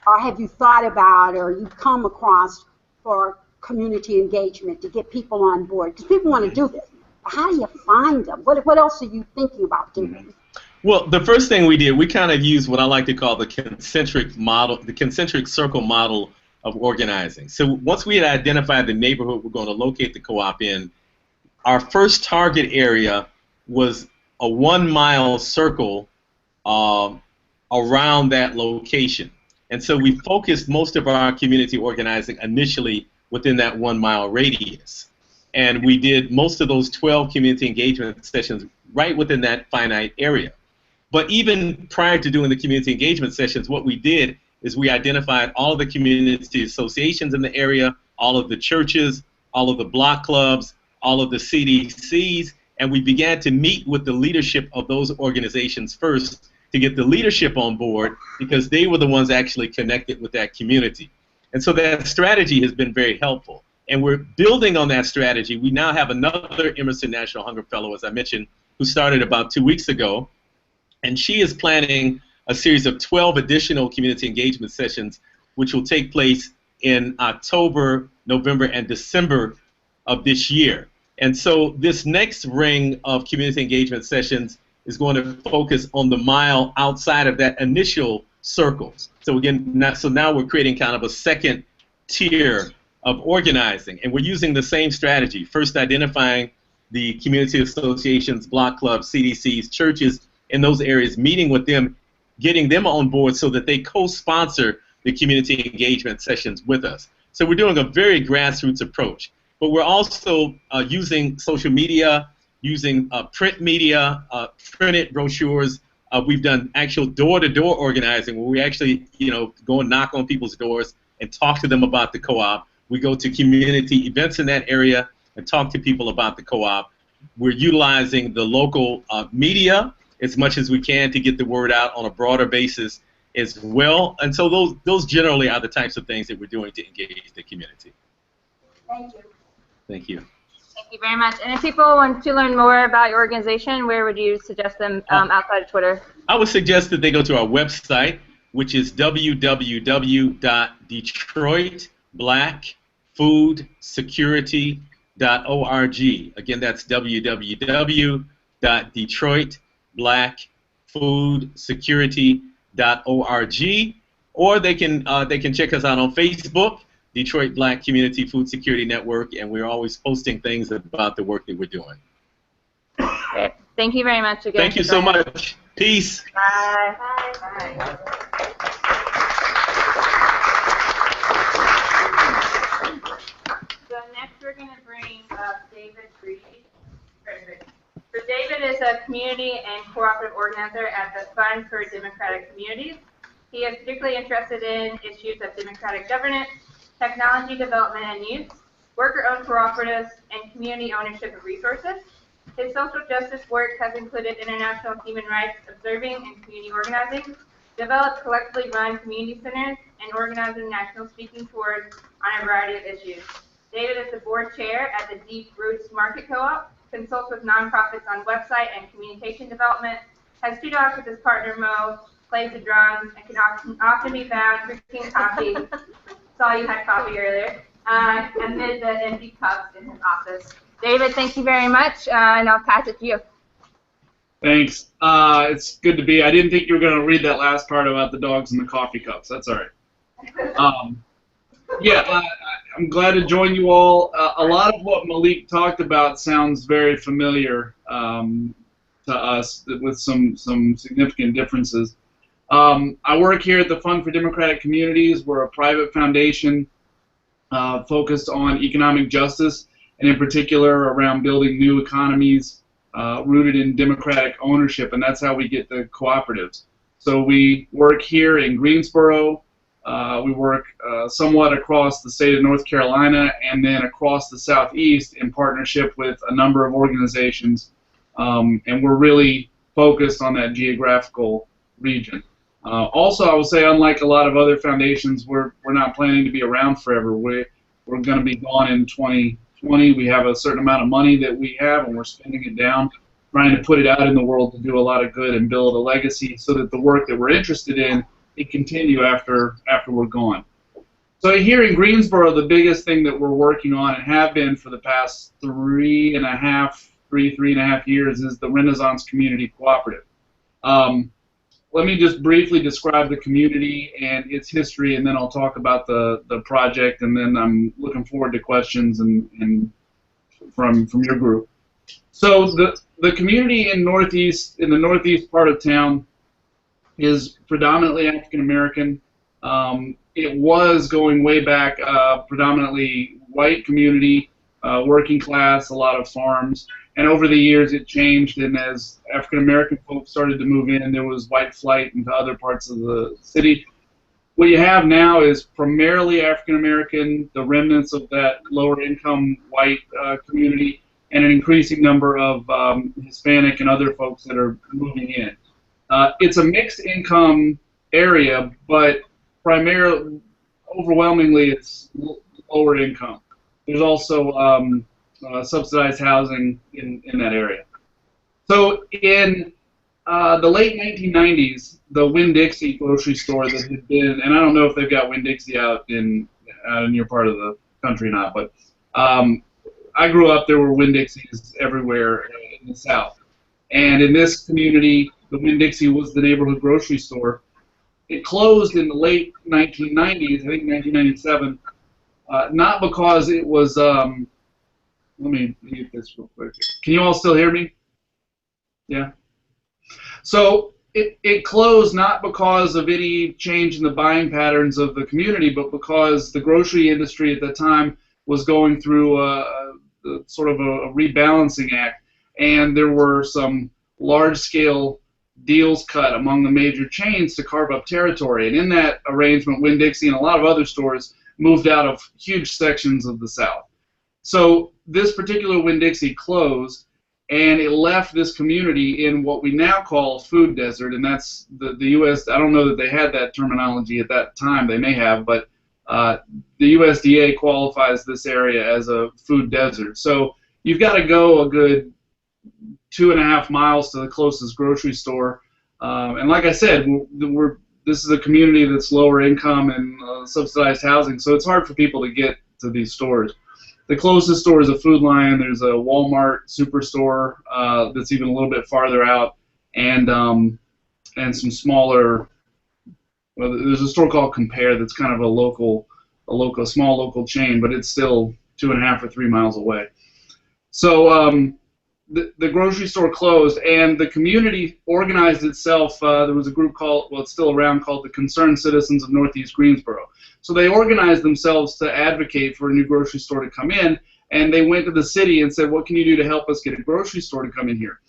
or have you thought about, or you've come across for community engagement to get people on board? Because people want to do this. How do you find them? What else are you thinking about doing? Well, the first thing we did, we kind of used what I like to call the concentric model, the concentric circle model of organizing. So once we had identified the neighborhood we're going to locate the co-op in, our first target area was a 1 mile circle around that location. And so we focused most of our community organizing initially within that 1 mile radius. And we did most of those 12 community engagement sessions right within that finite area. But even prior to doing the community engagement sessions, what we did is we identified all of the community associations in the area, all of the churches, all of the block clubs, all of the CDCs, and we began to meet with the leadership of those organizations first to get the leadership on board because they were the ones actually connected with that community. And so that strategy has been very helpful. And we're building on that strategy. We now have another Emerson National Hunger Fellow, as I mentioned, who started about 2 weeks ago. And she is planning a series of 12 additional community engagement sessions, which will take place in October, November, and December of this year. And so this next ring of community engagement sessions is going to focus on the mile outside of that initial circle. So again, now we're creating kind of a second tier of organizing, and we're using the same strategy. First, identifying the community associations, block clubs, CDCs, churches in those areas, meeting with them, getting them on board so that they co-sponsor the community engagement sessions with us. So we're doing a very grassroots approach, but we're also using social media, using print media, printed brochures. We've done actual door-to-door organizing where we actually, go and knock on people's doors and talk to them about the co-op. We go to community events in that area and talk to people about the co-op. We're utilizing the local media as much as we can to get the word out on a broader basis as well. And so those generally are the types of things that we're doing to engage the community. Thank you. Thank you. Thank you very much. And if people want to learn more about your organization, where would you suggest them outside of Twitter? I would suggest that they go to our website, which is www.detroitblackfoodsecurity.org. Again, that's www.detroitblackfoodsecurity.org. Or they can check us out on Facebook, Detroit Black Community Food Security Network, and we're always posting things about the work that we're doing. Okay. Thank you very much again. Thank you so much. Peace. Bye. Bye. Bye. So next we're going to bring up David Reed. So David is a community and cooperative organizer at the Fund for Democratic Communities. He is particularly interested in issues of democratic governance, technology development and use, worker-owned cooperatives, and community ownership of resources. His social justice work has included international human rights observing and community organizing, developed collectively run community centers, and organizing national speaking tours on a variety of issues. David is the board chair at the Deep Roots Market Co-op, consults with nonprofits on website and communication development, has 2 dogs with his partner Mo, plays the drums, and can often be found drinking coffee. Saw you had coffee earlier. Amid the empty cups in his office. David, thank you very much, and I'll pass it to you. Thanks. It's good to be. I didn't think you were going to read that last part about the dogs and the coffee cups. That's all right. I'm glad to join you all. a lot of what Malik talked about sounds very familiar to us, with some significant differences. I work here at the Fund for Democratic Communities. We're a private foundation focused on economic justice, and in particular around building new economies rooted in democratic ownership, and that's how we get the cooperatives. So we work here in Greensboro. We work somewhat across the state of North Carolina, and then across the Southeast in partnership with a number of organizations, and we're really focused on that geographical region. Also, I will say, unlike a lot of other foundations, we're not planning to be around forever. We're going to be gone in 2020. We have a certain amount of money that we have, and we're spending it down, trying to put it out in the world to do a lot of good and build a legacy so that the work that we're interested in can continue after we're gone. So here in Greensboro, the biggest thing that we're working on, and have been for the past three and a half years, is the Renaissance Community Cooperative. Let me just briefly describe the community and its history, and then I'll talk about the project, and then I'm looking forward to questions and from your group. So the community in the northeast part of town is predominantly African American. It was, going way back, predominantly white community, working class, a lot of farms. And over the years it changed, and as African American folks started to move in, there was white flight into other parts of the city. What you have now is primarily African American, the remnants of that lower income white community, and an increasing number of Hispanic and other folks that are moving in. It's a mixed income area, but primarily, overwhelmingly, it's lower income. There's also subsidized housing in that area. So in the late 1990s, the Winn-Dixie grocery store that had been, and I don't know if they've got Winn-Dixie out in your part of the country or not, but I grew up, there were Winn-Dixies everywhere in the South. And in this community, the Winn-Dixie was the neighborhood grocery store. It closed in the late 1990s, I think 1997, not because it was, let me get this real quick. Can you all still hear me? Yeah? So it closed not because of any change in the buying patterns of the community, but because the grocery industry at the time was going through sort of a rebalancing act, and there were some large-scale deals cut among the major chains to carve up territory. And in that arrangement, Winn-Dixie and a lot of other stores moved out of huge sections of the South. So this particular Winn-Dixie closed, and it left this community in what we now call a food desert, and that's the U.S. I don't know that they had that terminology at that time. They may have, but the USDA qualifies this area as a food desert. So you've got to go a good 2.5 miles to the closest grocery store. And like I said, this is a community that's lower income and subsidized housing, so it's hard for people to get to these stores. The closest store is a Food Lion. There's a Walmart superstore that's even a little bit farther out, and some smaller. Well, there's a store called Compare that's kind of a small local chain, but it's still 2.5 or 3 miles away. So the grocery store closed, and the community organized itself. There was a group called, well, it's still around, called the Concerned Citizens of Northeast Greensboro. So they organized themselves to advocate for a new grocery store to come in, and they went to the city and said, what can you do to help us get a grocery store to come in here?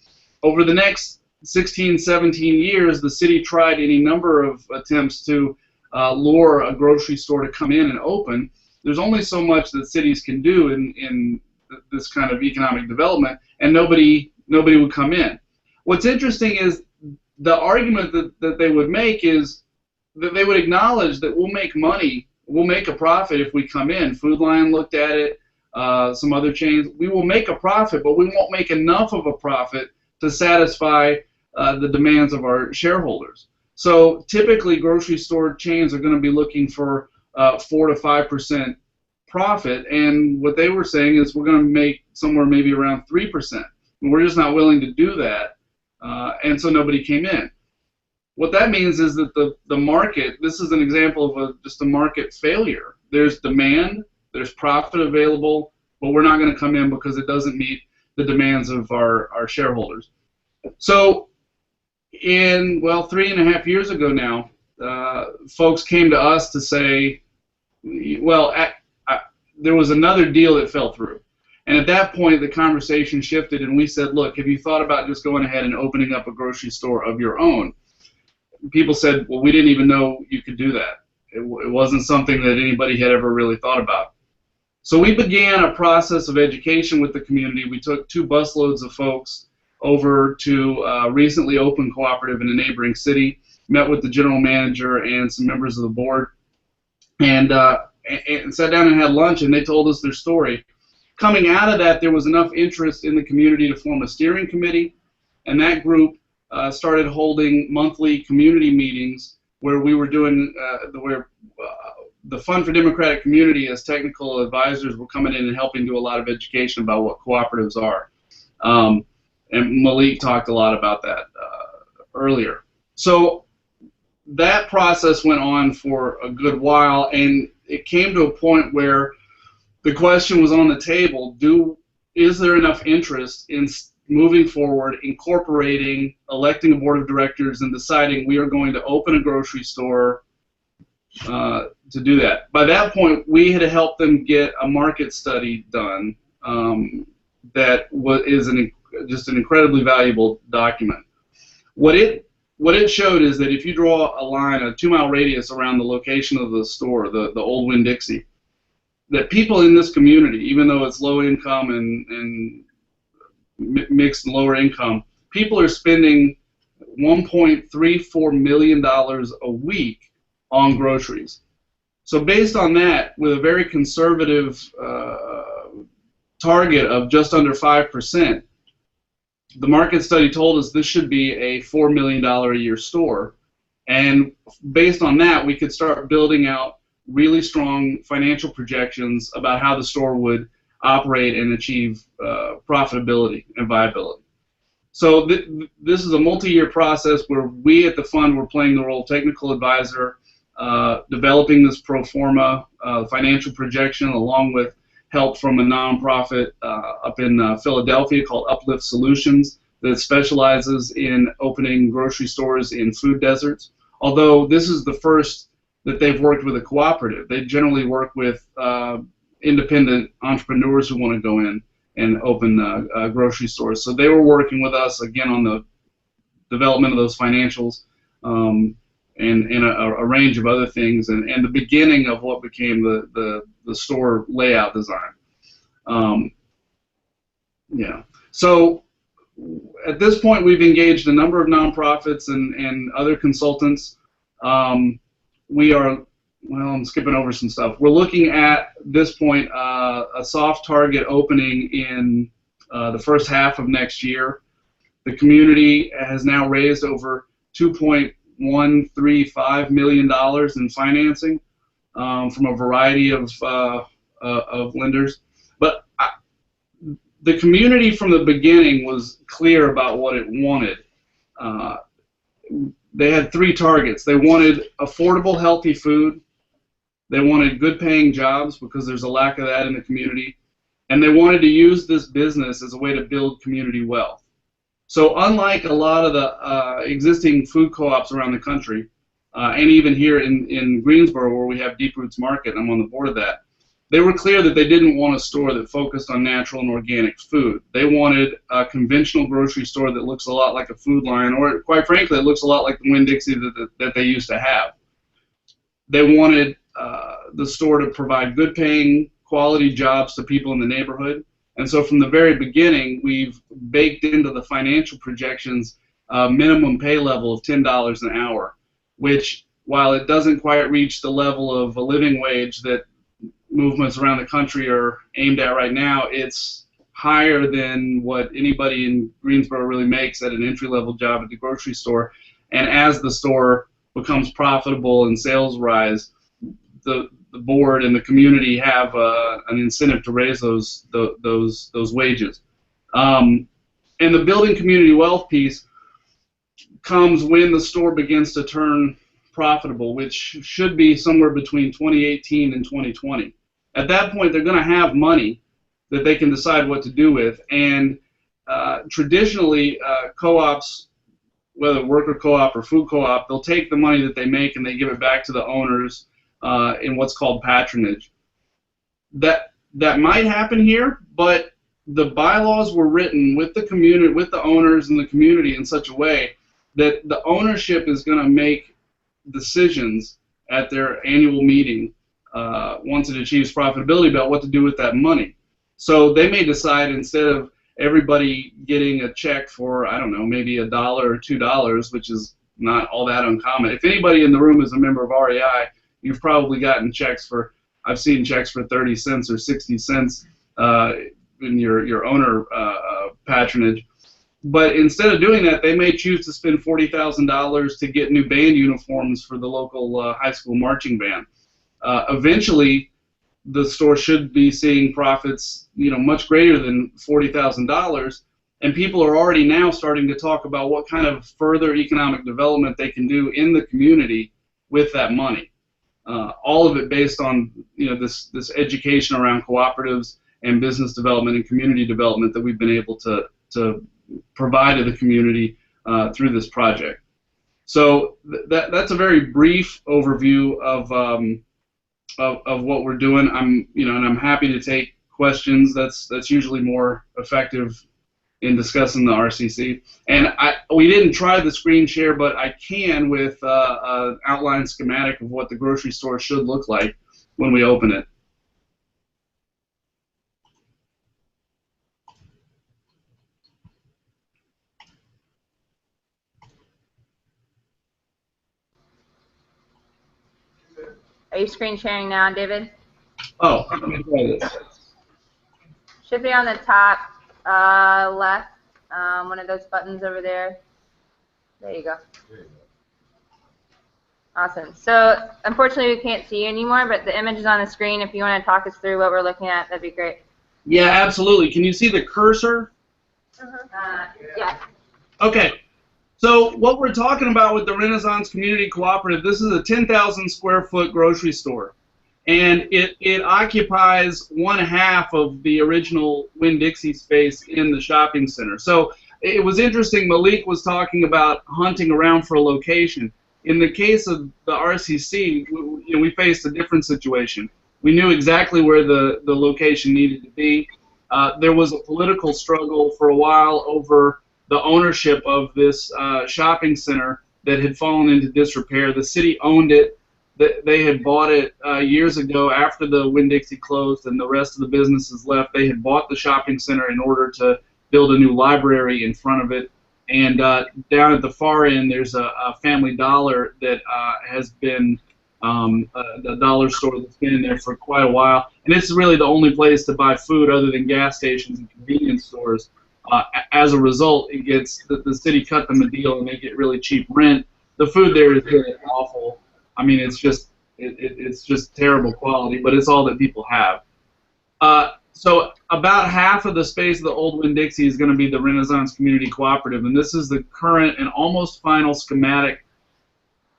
Over the next 16, 17 years, the city tried any number of attempts to lure a grocery store to come in and open. There's only so much that cities can do in this kind of economic development, and nobody would come in. What's interesting is the argument that they would make is that they would acknowledge that we'll make money, we'll make a profit if we come in. Food Lion looked at it, some other chains. We will make a profit, but we won't make enough of a profit to satisfy the demands of our shareholders. So typically grocery store chains are going to be looking for 4 to 5% profit, and what they were saying is we're going to make somewhere maybe around 3%. And we're just not willing to do that, and so nobody came in. What that means is that the market, this is an example of just a market failure. There's demand, there's profit available, but we're not going to come in because it doesn't meet the demands of our shareholders. So well, 3.5 years ago now, folks came to us to say, well, there was another deal that fell through. And at that point, the conversation shifted, and we said, look, have you thought about just going ahead and opening up a grocery store of your own? People said, well, we didn't even know you could do that. It wasn't something that anybody had ever really thought about. So we began a process of education with the community. We took 2 busloads of folks over to recently opened Cooperative in a neighboring city, met with the general manager and some members of the board, and sat down and had lunch, and they told us their story. Coming out of that, there was enough interest in the community to form a steering committee, and that group started holding monthly community meetings where we were doing, the Fund for Democratic Community as technical advisors were coming in and helping do a lot of education about what cooperatives are. And Malik talked a lot about that earlier. So that process went on for a good while, and it came to a point where the question was on the table, is there enough interest in moving forward, incorporating, electing a board of directors, and deciding we are going to open a grocery store to do that. By that point, we had helped them get a market study done that is just an incredibly valuable document. What it showed is that if you draw a line, a 2-mile radius around the location of the store, the old Winn-Dixie, that people in this community, even though it's low income and mixed and lower income, people are spending $1.34 million a week on groceries. So based on that, with a very conservative target of just under 5%, the market study told us this should be a $4 million a year store. And based on that, we could start building out really strong financial projections about how the store would operate and achieve profitability and viability. So this is a multi-year process where we at the fund were playing the role of technical advisor, developing this pro forma financial projection along with help from a nonprofit up in Philadelphia called Uplift Solutions that specializes in opening grocery stores in food deserts. Although this is the first that they've worked with a cooperative. They generally work with independent entrepreneurs who want to go in and open grocery stores. So they were working with us, again, on the development of those financials and a range of other things, and the beginning of what became the store layout design. Yeah. So at this point, we've engaged a number of nonprofits and other consultants. We are, well, I'm skipping over some stuff. We're looking at this point a soft target opening in the first half of next year. The community has now raised over $2.135 million in financing from a variety of lenders. But the community from the beginning was clear about what it wanted. They had 3 targets. They wanted affordable, healthy food. They wanted good-paying jobs because there's a lack of that in the community. And they wanted to use this business as a way to build community wealth. So unlike a lot of the existing food co-ops around the country, and even here in Greensboro where we have Deep Roots Market, I'm on the board of that, they were clear that they didn't want a store that focused on natural and organic food. They wanted a conventional grocery store that looks a lot like a Food Lion, or quite frankly, it looks a lot like the Winn-Dixie that they used to have. They wanted the store to provide good-paying, quality jobs to people in the neighborhood. And so from the very beginning, we've baked into the financial projections a minimum pay level of $10 an hour, which, while it doesn't quite reach the level of a living wage that movements around the country are aimed at right now, it's higher than what anybody in Greensboro really makes at an entry-level job at the grocery store. And as the store becomes profitable and sales rise, the board and the community have an incentive to raise those wages. And the building community wealth piece comes when the store begins to turn profitable, which should be somewhere between 2018 and 2020. At that point, they're going to have money that they can decide what to do with. And traditionally, co-ops, whether worker co-op or food co-op, they'll take the money that they make and they give it back to the owners in what's called patronage. That might happen here, but the bylaws were written with the community, with the owners and the community in such a way that the ownership is going to make decisions at their annual meeting once it achieves profitability about what to do with that money. So they may decide, instead of everybody getting a check for, I don't know, maybe $1 or $2, which is not all that uncommon. If anybody in the room is a member of REI, you've probably gotten checks for, I've seen checks for 30 cents or 60 cents in your owner patronage. But instead of doing that, they may choose to spend $40,000 to get new band uniforms for the local high school marching band. Eventually, the store should be seeing profits, much greater than $40,000, and people are already now starting to talk about what kind of further economic development they can do in the community with that money. All of it based on this education around cooperatives and business development and community development that we've been able to provide to the community through this project. So that's a very brief overview of what we're doing. I'm happy to take questions. That's usually more effective in discussing the RCC. And we didn't try the screen share, but I can with an outline schematic of what the grocery store should look like when we open it. Are you screen sharing now, David? Oh, let me try this. Should be on the top left, one of those buttons over there. There you go. Awesome. So unfortunately we can't see you anymore, but the image is on the screen. If you want to talk us through what we're looking at, that'd be great. Yeah, absolutely. Can you see the cursor? Yeah. Okay. So what we're talking about with the Renaissance Community Cooperative, this is a 10,000 square foot grocery store. And it occupies 1/2 of the original Winn-Dixie space in the shopping center. So it was interesting, Malik was talking about hunting around for a location. In the case of the RCC, we faced a different situation. We knew exactly where the location needed to be. There was a political struggle for a while over the ownership of this shopping center that had fallen into disrepair. The city owned it. They had bought it years ago after the Winn-Dixie closed and the rest of the businesses left. They had bought the shopping center in order to build a new library in front of it. And down at the far end, there's a Family Dollar that has been the dollar store that's been in there for quite a while. And it's really the only place to buy food other than gas stations and convenience stores. As a result, it gets the city cut them a deal and they get really cheap rent. The food there is really awful. I mean, it's just terrible quality, but it's all that people have. So about half of the space of the old Winn-Dixie is going to be the Renaissance Community Cooperative, and this is the current and almost final schematic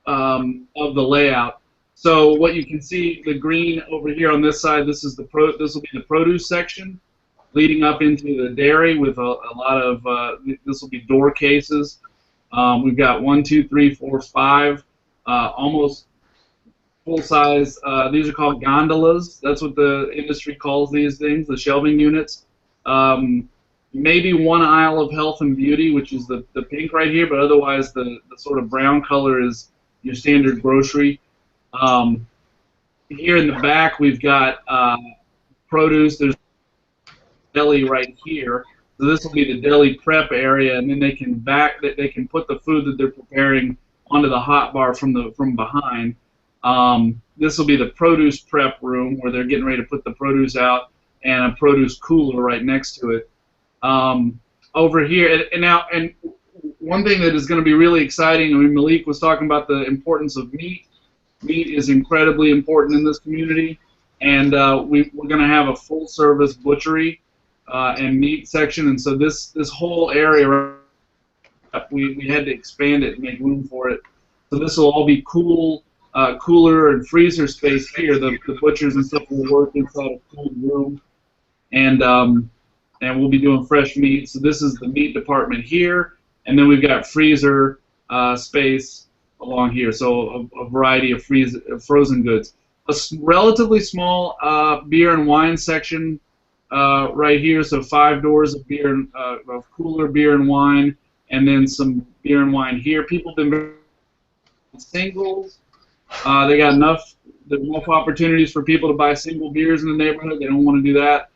of the layout. So what you can see, the green over here on this side, this will be the produce section, leading up into the dairy with a lot of this will be door cases. We've got 1, 2, 3, 4, 5, almost full size. These are called gondolas. That's what the industry calls these things, the shelving units. Maybe one aisle of health and beauty, which is the pink right here, but otherwise the sort of brown color is your standard grocery. Here in the back we've got produce. There's deli right here. So this will be the deli prep area, and then they can put the food that they're preparing onto the hot bar from behind. This will be the produce prep room where they're getting ready to put the produce out, and a produce cooler right next to it. Over here, and one thing that is going to be really exciting, I mean, Malik was talking about the importance of meat. Meat is incredibly important in this community, and we're going to have a full-service butchery and meat section, and so this whole area, we had to expand it and make room for it. So this will all be cooler and freezer space here. The butchers and stuff will work inside a cooled room. and we'll be doing fresh meat. So this is the meat department here, and then we've got freezer space along here. So a variety of frozen goods. A relatively small beer and wine section right here. So 5 doors of beer, of cooler beer and wine, and then some beer and wine here. People have been singles. They got enough. There's enough opportunities for people to buy single beers in the neighborhood. They don't want to do that.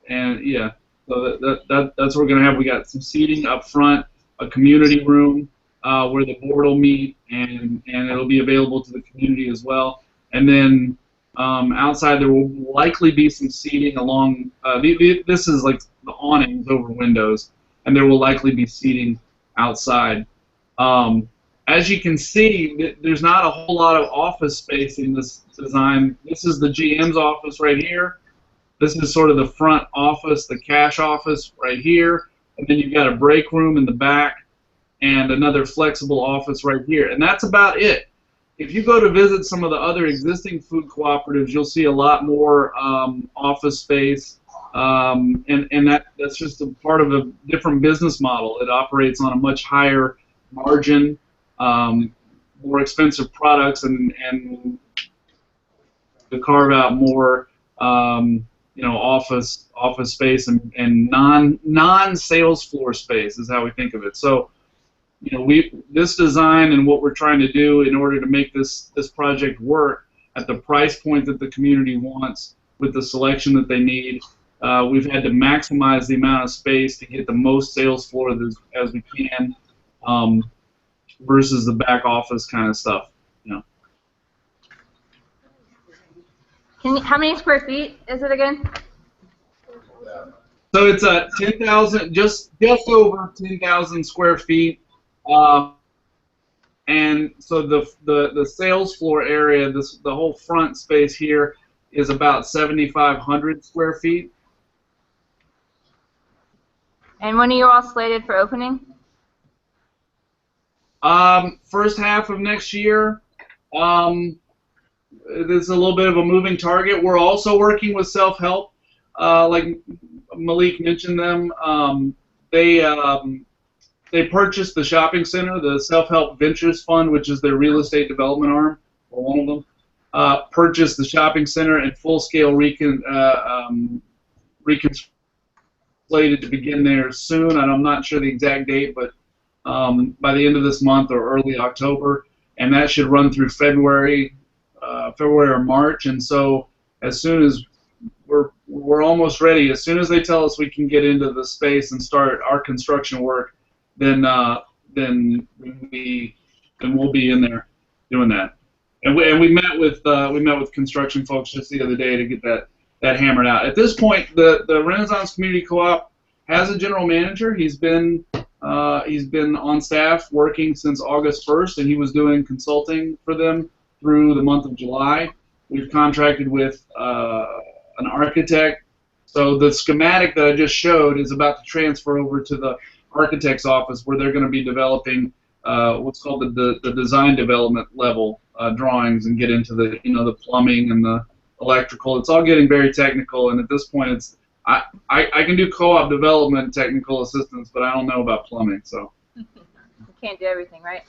And yeah, so that's what we're gonna have. We got some seating up front, a community room where the board will meet, and it'll be available to the community as well. And then outside there will likely be some seating along. This is like the awnings over windows, and there will likely be seating outside. As you can see, there's not a whole lot of office space in this design. This is the GM's office right here. This is sort of the front office, the cash office right here. And then you've got a break room in the back and another flexible office right here. And that's about it. If you go to visit some of the other existing food cooperatives, you'll see a lot more office space. And that's just a part of a different business model. It operates on a much higher margin, more expensive products, and to carve out more office space and non-sales floor space is how we think of it. So this design and what we're trying to do in order to make this project work at the price point that the community wants with the selection that they need, we've had to maximize the amount of space to get the most sales floor as we can, versus the back office kind of stuff. How many square feet is it again? So it's 10,000, just over 10,000 square feet, and so the sales floor area, the whole front space here, is about 7,500 square feet. And when are you all slated for opening? First half of next year. It's a little bit of a moving target. We're also working with self-help, like Malik mentioned them. They purchased the shopping center. The Self-Help Ventures Fund, which is their real estate development arm, or one of them, purchased the shopping center and full-scale reconstruction slated to begin there soon. And I'm not sure the exact date, but by the end of this month or early October, and that should run through February or March. And so as soon as we're almost ready, as soon as they tell us we can get into the space and start our construction work, then we'll be in there doing that. And we met with construction folks just the other day to get that hammered out. At this point, the Renaissance Community Co-op has a general manager. He's been on staff working since August 1st, and he was doing consulting for them through the month of July. We've contracted with an architect. So the schematic that I just showed is about to transfer over to the architect's office, where they're going to be developing what's called the design development level drawings, and get into the the plumbing and the electrical. It's all getting very technical, and at this point, I can do co-op development technical assistance, but I don't know about plumbing. So you can't do everything, right?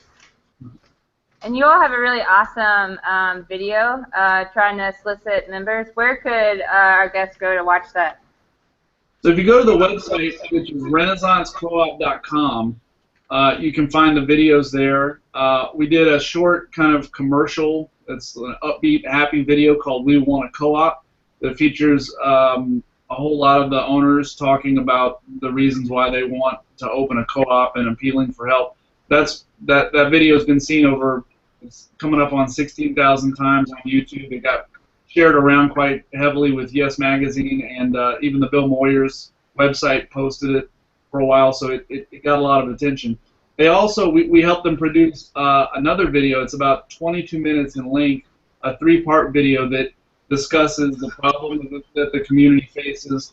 And you all have a really awesome video trying to solicit members. Where could our guests go to watch that? So if you go to the website, which is renaissancecoop.com, you can find the videos there. We did a short kind of commercial. It's an upbeat, happy video called "We Want a Co-op" that features a whole lot of the owners talking about the reasons why they want to open a co-op and appealing for help. That video has been seen it's coming up on 16,000 times on YouTube. It got shared around quite heavily with Yes Magazine, and even the Bill Moyers website posted it for a while, so it got a lot of attention. They also, we helped them produce another video. It's about 22 minutes in length, a 3-part video that discusses the problems that the community faces,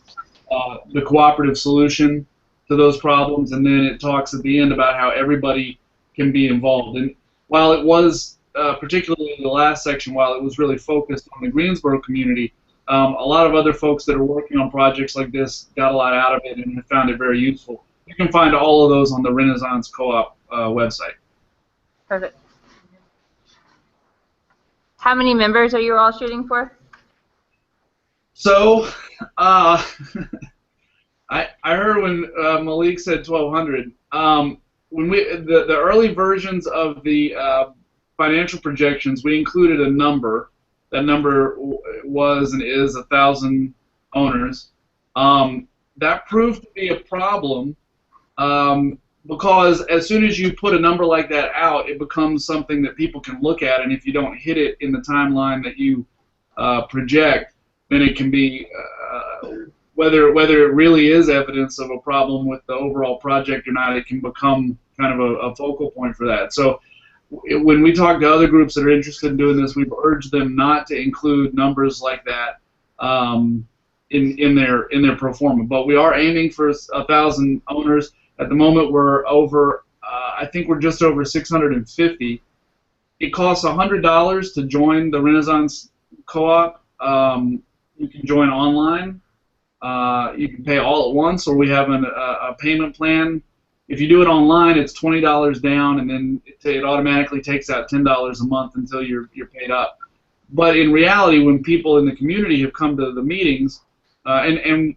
the cooperative solution to those problems, and then it talks at the end about how everybody can be involved. And while it was, particularly the last section, while it was really focused on the Greensboro community, A lot of other folks that are working on projects like this got a lot out of it and have found it very useful. You can find all of those on the Renaissance Co-op website. Perfect. How many members are you all shooting for? So, I heard when Malik said 1,200. When the early versions of the financial projections, we included a number. That number was and is 1,000 owners. That proved to be a problem because as soon as you put a number like that out, it becomes something that people can look at, and if you don't hit it in the timeline that you project, then it can be whether it really is evidence of a problem with the overall project or not. It can become kind of a focal point for that. So when we talk to other groups that are interested in doing this, we've urged them not to include numbers like that in their pro forma. But we are aiming for 1,000 owners. At the moment, we're over. I think we're just over 650. It costs $100 to join the Renaissance Co-op. You can join online. You can pay all at once, or we have a payment plan. If you do it online, it's $20 down, and then it automatically takes out $10 a month until you're paid up. But in reality, when people in the community have come to the meetings, the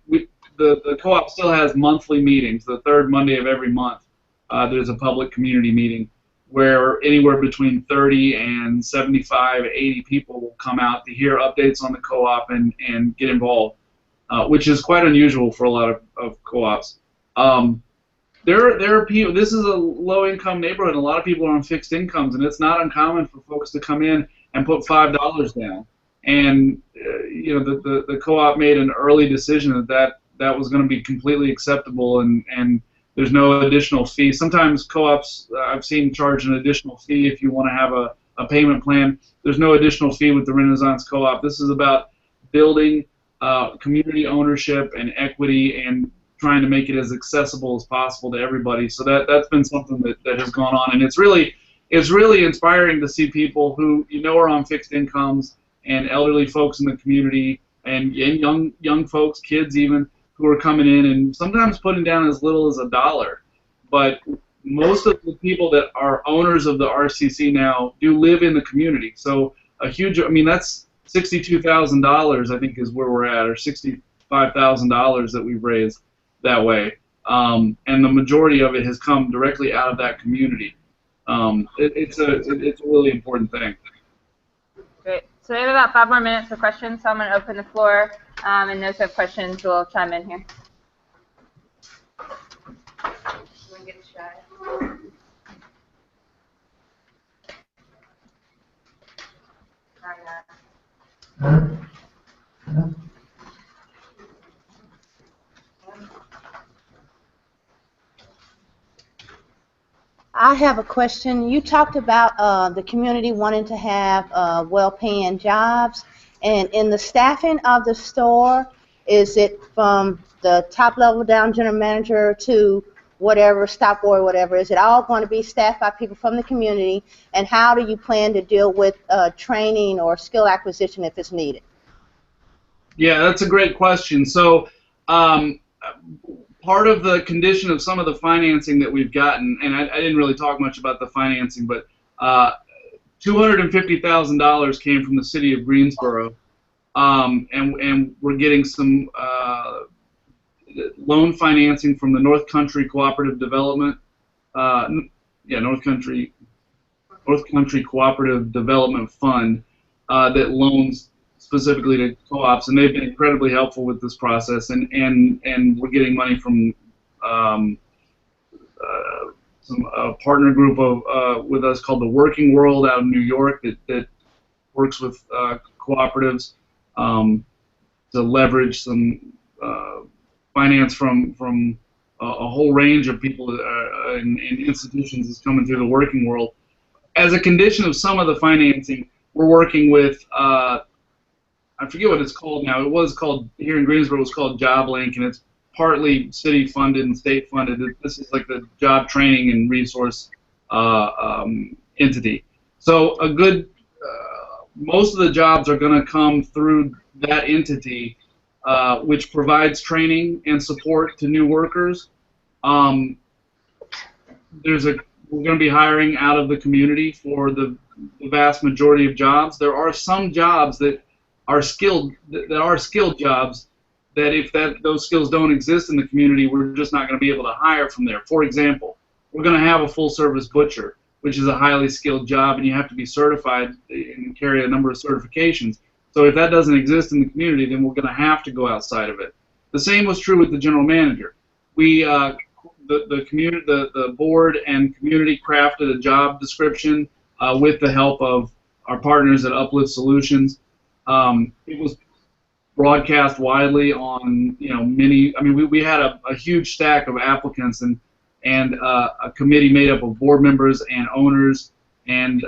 co-op still has monthly meetings. The third Monday of every month, there's a public community meeting where anywhere between 30 and 75, 80 people will come out to hear updates on the co-op and get involved, which is quite unusual for a lot of co-ops. There are people. This is a low-income neighborhood, and a lot of people are on fixed incomes, and it's not uncommon for folks to come in and put $5 down. And the co-op made an early decision that was going to be completely acceptable, and there's no additional fee. Sometimes co-ops I've seen charge an additional fee if you want to have a payment plan. There's no additional fee with the Renaissance Co-op. This is about building community ownership and equity and trying to make it as accessible as possible to everybody. So that's been something that has gone on, and it's really inspiring to see people who are on fixed incomes and elderly folks in the community and young folks, kids even, who are coming in and sometimes putting down as little as $1. But most of the people that are owners of the RCC now do live in the community. So that's $62,000 I think is where we're at, or $65,000 that we've raised that way, and the majority of it has come directly out of that community. It's a really important thing. Great. So we have about 5 more minutes for questions, so I'm going to open the floor, and those who have questions will chime in here. I have a question. You talked about the community wanting to have well-paying jobs, and in the staffing of the store, is it from the top level down, general manager, to whatever, stop boy, whatever? Is it all going to be staffed by people from the community, and how do you plan to deal with training or skill acquisition if it's needed? Yeah, that's a great question. So part of the condition of some of the financing that we've gotten, and I didn't really talk much about the financing, but $250,000 came from the city of Greensboro, and we're getting some loan financing from the North Country Cooperative Development, North Country Cooperative Development Fund that loans specifically to co-ops, and they've been incredibly helpful with this process, and we're getting money from some partner group with us called the Working World out of New York that works with cooperatives to leverage some finance from a whole range of people and institutions that's coming through the Working World. As a condition of some of the financing, we're working with I forget what it's called now. It was called, here in Greensboro, it was called JobLink, and it's partly city funded and state funded. This is like the job training and resource entity. So most of the jobs are going to come through that entity, which provides training and support to new workers. We're going to be hiring out of the community for the vast majority of jobs. There are some jobs that are skilled jobs that if those skills don't exist in the community, we're just not going to be able to hire from there. For example, we're going to have a full-service butcher, which is a highly skilled job, and you have to be certified and carry a number of certifications. So if that doesn't exist in the community, then we're going to have to go outside of it. The same was true with the general manager. The board and community crafted a job description with the help of our partners at Uplift Solutions. It was broadcast widely on many. I mean, we had a huge stack of applicants and a committee made up of board members and owners, and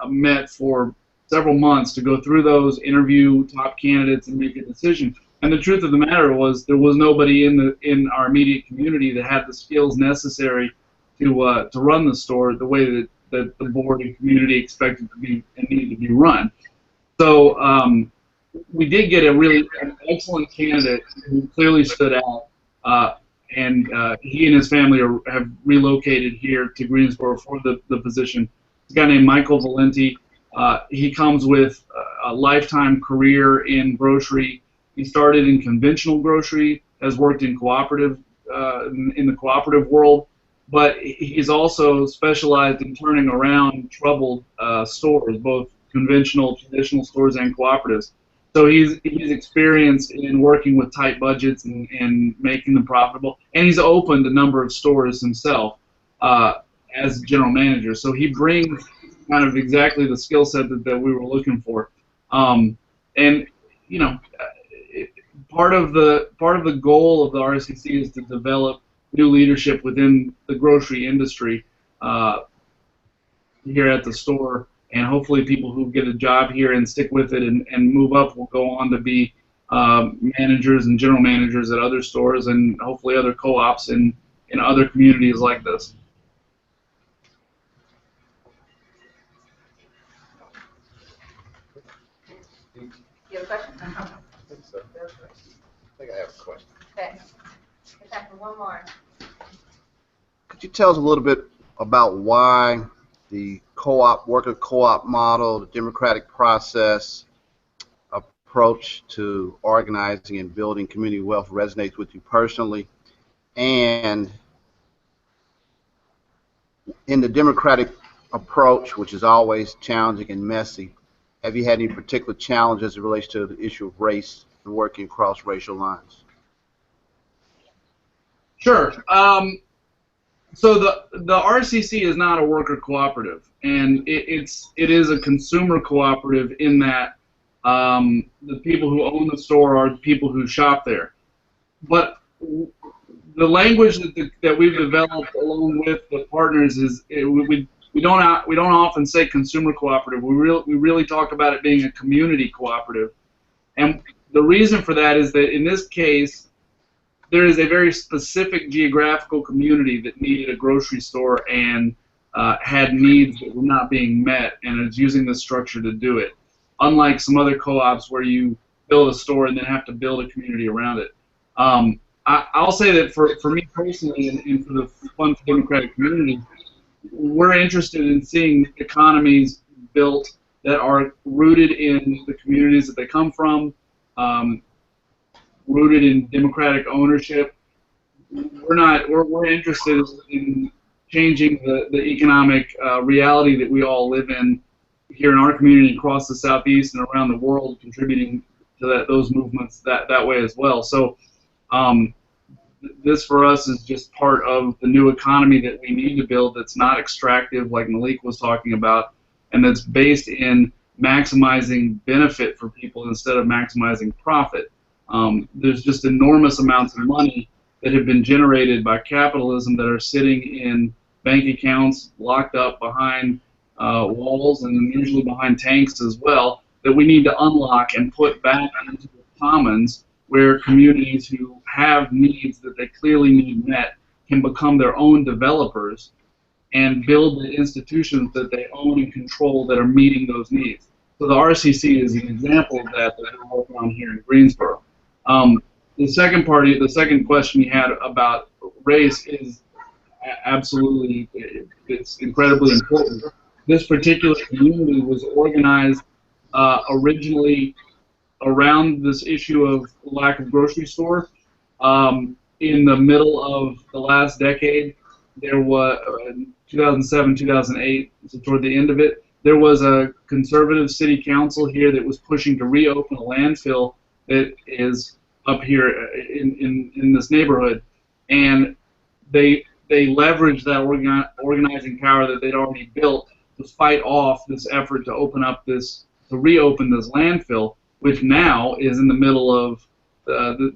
met for several months to go through those, interview top candidates, and make a decision. And the truth of the matter was, there was nobody in our immediate community that had the skills necessary to run the store the way that the board and community expected to be and needed to be run. So we did get an excellent candidate who clearly stood out, and he and his family have relocated here to Greensboro for the position. This guy named Michael Valenti. He comes with a lifetime career in grocery. He started in conventional grocery, has worked in cooperative in the cooperative world, but he's also specialized in turning around troubled stores, both conventional, traditional stores and cooperatives. So he's experienced in working with tight budgets and making them profitable, and he's opened a number of stores himself as general manager. So he brings kind of exactly the skill set that we were looking for, and part of the goal of the RCC is to develop new leadership within the grocery industry here at the store, and hopefully people who get a job here and stick with it and move up will go on to be managers and general managers at other stores and hopefully other co-ops in other communities like this. You have a question? I think I have a question. Okay. Good time for one more. Could you tell us a little bit about why the worker co-op model, the democratic process approach to organizing and building community wealth resonates with you personally? And in the democratic approach, which is always challenging and messy, have you had any particular challenges as it relates to the issue of race and working across racial lines? Sure. So the RCC is not a worker cooperative, and it is a consumer cooperative in that the people who own the store are the people who shop there. But the language that we've developed along with the partners is we don't often say consumer cooperative. We really talk about it being a community cooperative, and the reason for that is that in this case, there is a very specific geographical community that needed a grocery store and had needs that were not being met, and is using this structure to do it. Unlike some other co-ops where you build a store and then have to build a community around it. I'll say that for me personally and for the Fund for Democratic Community, we're interested in seeing economies built that are rooted in the communities that they come from, rooted in democratic ownership. We're interested in changing the economic reality that we all live in here in our community, across the Southeast and around the world, contributing to those movements that way as well. So this for us is just part of the new economy that we need to build, that's not extractive like Malik was talking about, and that's based in maximizing benefit for people instead of maximizing profit. There's just enormous amounts of money that have been generated by capitalism that are sitting in bank accounts, locked up behind walls, and usually behind tanks as well, that we need to unlock and put back into the commons, where communities who have needs that they clearly need met can become their own developers and build the institutions that they own and control that are meeting those needs. So the RCC is an example of that we're working on here in Greensboro. The second question you had about race is absolutely, it's incredibly important. This particular community was organized originally around this issue of lack of grocery store. In the middle of the last decade, there was 2007, 2008, so toward the end of it, there was a conservative city council here that was pushing to reopen a landfill that is up here in this neighborhood, and they leveraged that organizing power that they'd already built to fight off this effort to reopen this landfill, which now is in the middle of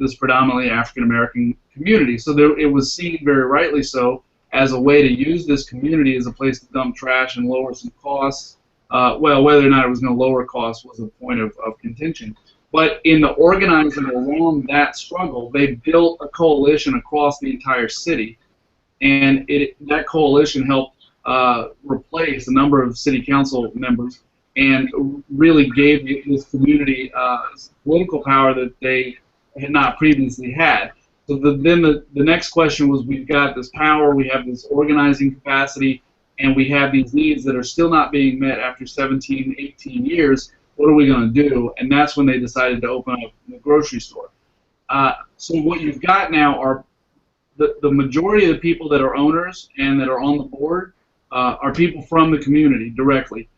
this predominantly African American community. So it was seen, very rightly so, as a way to use this community as a place to dump trash and lower some costs. Well, whether or not it was going to lower costs was a point of contention. But in the organizing around that struggle, they built a coalition across the entire city, and that coalition helped replace a number of city council members and really gave this community political power that they had not previously had. So then the next question was, we've got this power, we have this organizing capacity, and we have these needs that are still not being met after 17, 18 years. What are we going to do? And that's when they decided to open up the grocery store. So what you've got now are the majority of the people that are owners and that are on the board are people from the community directly.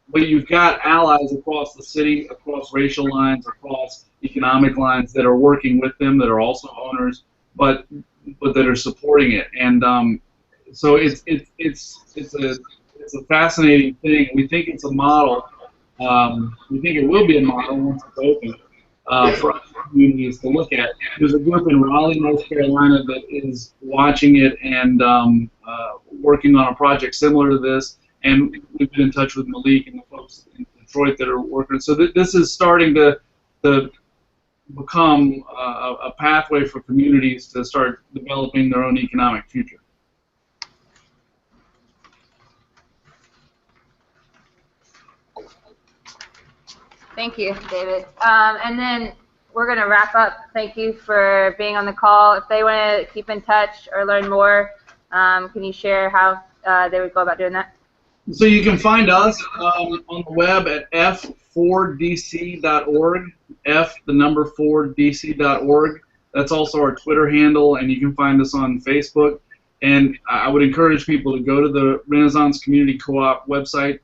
But you've got allies across the city, across racial lines, across economic lines that are working with them, that are also owners, but that are supporting it. And so it's a fascinating thing. We think it's a model. We think it will be a model once it's open for other communities to look at. There's a group in Raleigh, North Carolina, that is watching it and working on a project similar to this. And we've been in touch with Malik and the folks in Detroit that are working. So this is starting to become a pathway for communities to start developing their own economic future. Thank you, David. And then we're going to wrap up. Thank you for being on the call. If they want to keep in touch or learn more, can you share how they would go about doing that? So you can find us on the web at f4dc.org, f4dc.org. That's also our Twitter handle, and you can find us on Facebook. And I would encourage people to go to the Renaissance Community Co-op website,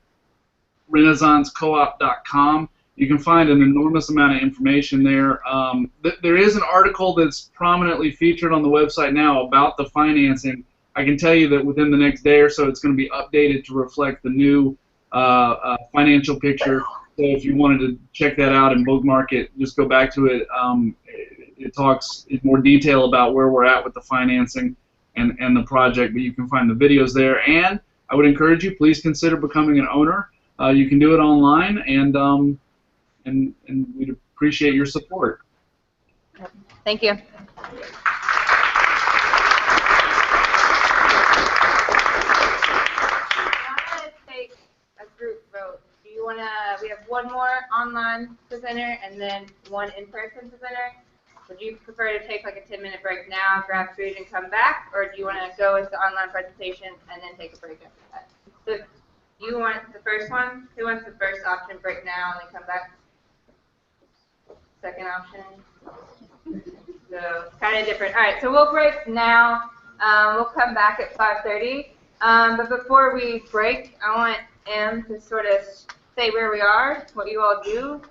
renaissancecoop.com. You can find an enormous amount of information there. There is an article that's prominently featured on the website now about the financing. I can tell you that within the next day or so, it's going to be updated to reflect the new financial picture. So if you wanted to check that out and bookmark it, just go back to it. It talks in more detail about where we're at with the financing and the project, but you can find the videos there. And I would encourage you, please consider becoming an owner. You can do it online, and we'd appreciate your support. Thank you. We have one more online presenter and then one in-person presenter. Would you prefer to take like a 10-minute break now, grab food, and come back, or do you want to go with the online presentation and then take a break after that? So you want the first one? Who wants the first option, break now and then come back? Second option? So kind of different. All right, so we'll break now. We'll come back at 5:30. But before we break, I want Em to sort of say where we are, what you all do.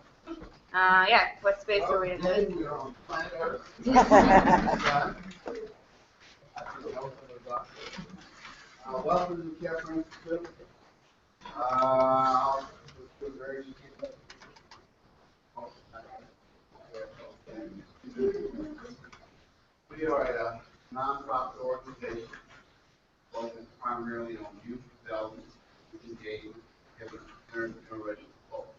Yeah, what space are we in? Welcome to Care Institute. We are a nonprofit organization focused primarily on youth development, engagement, and intergenerational focus.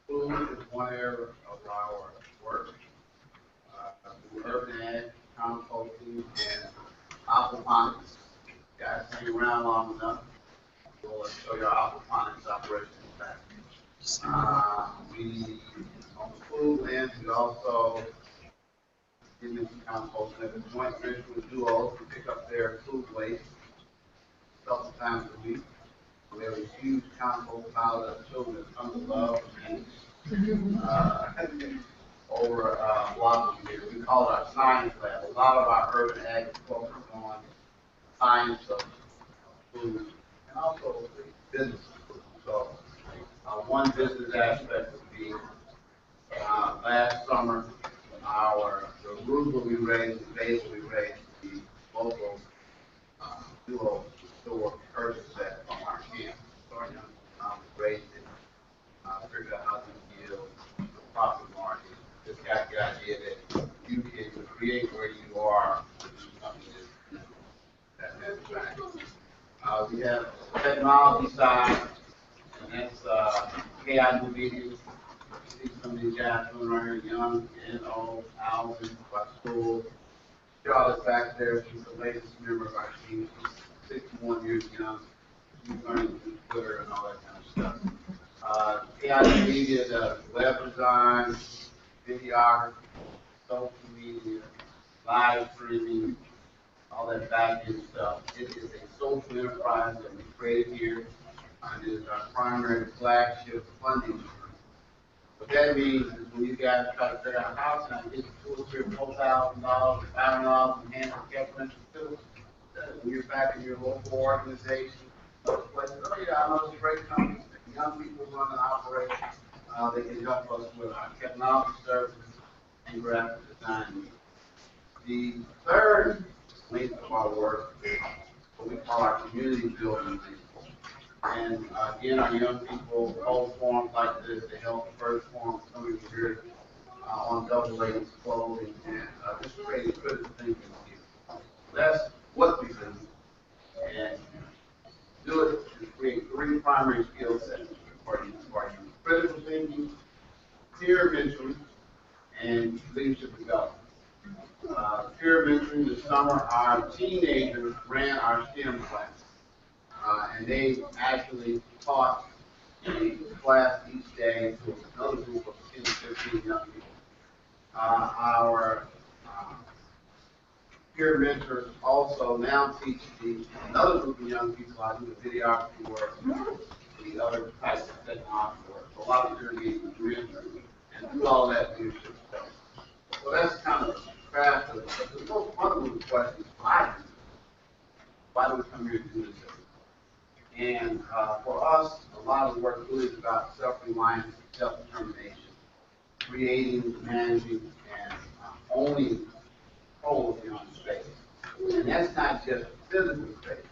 Food is one area of our work. Urban ag, composting, and aquaponics. Guys, hang around long enough, we'll show you our aquaponics operation in fact. We, on the food end, we also give them some kind of folks that are joint venture with duos to pick up their food waste a couple times a week. We have a huge council pile of children that come to love and over blocks of years. We call it our science lab. A lot of our urban ag focus on science of food and also business food. So one business aspect would be last summer the arugula we raised, the basil we raised, the local duo store purchased that from our camp. So our young raised it, figured out how to yield the profit margin. Just got the idea that you can create where you are to do something that's valuable. We have the technology side, and that's AI new media. See some of these guys running around here, young and old, Alvin, by school. Charlotte's back there. She's the latest member of our team. She's 61 years young. She's learning through Twitter and all that kind of stuff. AI media, the web design, videography, social media, live streaming, all that back-end stuff. It is a social enterprise that we created here. It is our primary flagship funding. What that means is when you guys try to figure out how can I get $2,000 or $3,000 or $5,000 in hand for capital too, when you're back in your local organization, those places, oh yeah, I know it's a great company, young people run an operation, they can help us with our technology services and graphic design. The third link of our work is what we call our community building link. And again, our young people hold forums like this. They held the first forum coming here on double lanes clothing and just creating critical thinking here. That's what we do. And do it to create three primary skill sets for you. Critical thinking, peer mentoring, and leadership development. Peer mentoring this summer, our teenagers ran our STEM class. And they actually taught a class each day to another group of 10 to 15 young people. Our peer mentors also now teach another group of young people how to do the videography work, the other types of technology work. So a lot of peer engagement and do all that leadership stuff. So that's kind of the craft of it. The most fundamental question is why do we come here to do this? And for us, a lot of the work really is about self-reliance, self-determination, creating, managing, and owning control of your own space. And that's not just physical space.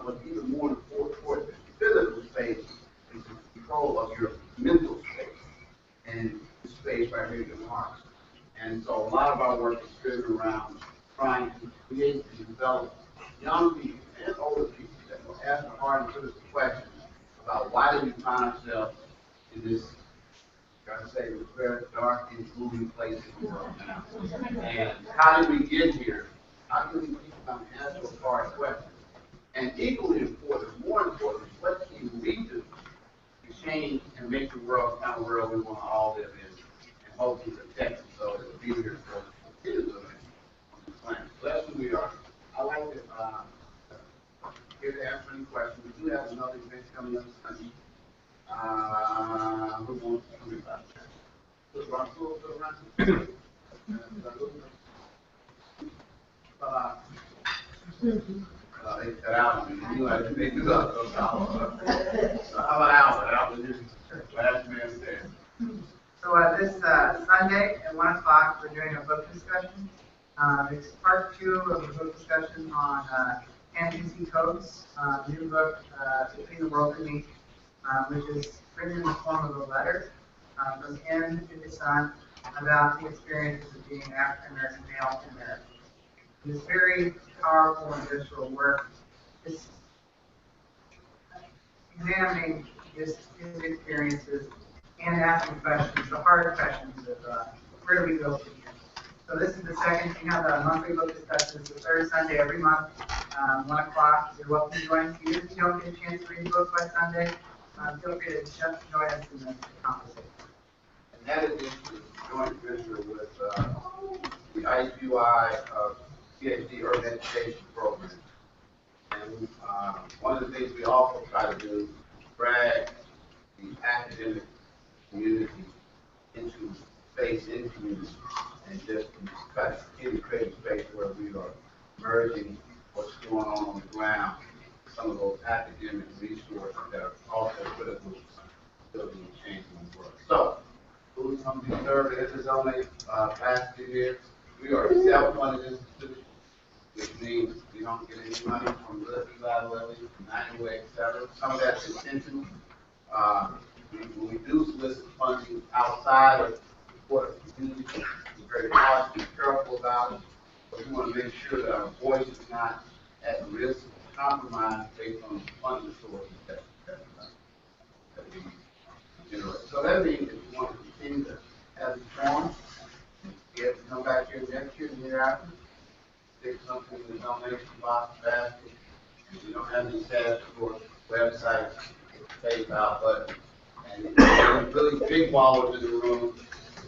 What's even more important than physical space is the control of your mental space and the space right here in your heart. And so a lot of our work is driven around trying to create and develop young people and older people that will ask the hard and critical questions about why do we find ourselves in this, gotta say, very dark and gloomy place in the world now. And how did we get here? How can we keep on asking those hard questions? And equally important, more important, what can we do to change and make the world the kind of world we want to all live in and hopefully protect it so it will be here for kids living on this planet. So that's who we are. I like to here to answer any questions. We do have another event coming up Sunday. Who wants to tell me about that? Look, our school to the rest. They said Alvin. You know, they do up those dollars. So how about Alvin? Alvin is last man standing. So this Sunday at 1 o'clock, we're doing a book discussion. It's part 2 of a book discussion on NPC Codes, new book, Between the World and Me, which is written in the form of a letter from him to his son about the experiences of being an African-American male in America. It's very powerful and visceral work. It's examining his experiences and asking questions, the hard questions of where do we go from here. So this is the second. We have a monthly book discussion. It's the third Sunday every month, 1 o'clock. You're welcome to join us. Even if you don't get a chance to read the book by Sunday, feel free to join us in the conversation. And that is the joint venture with the IUI PhD Urban Education Program. And one of the things we also try to do is drag the academic community into space in community and just try to create a space where we are merging what's going on the ground, some of those academic resources that are also critical to building and changing the world. So, who's going to be served as his only capacity here? We are a self-funded institution, which means we don't get any money from Eli Lilly, from 98, etc. Some of that's intentional. When we do solicit funding outside of what the community, we're very cautious and careful about it, but we want to make sure that our voice is not at risk of compromise based on the funding sources that we generate. So that means if we want to continue to have the forum, we have to come back here next year and the year after, stick something in the donation box basket. We don't have any staff for websites, PayPal, but and really big ballers in the room.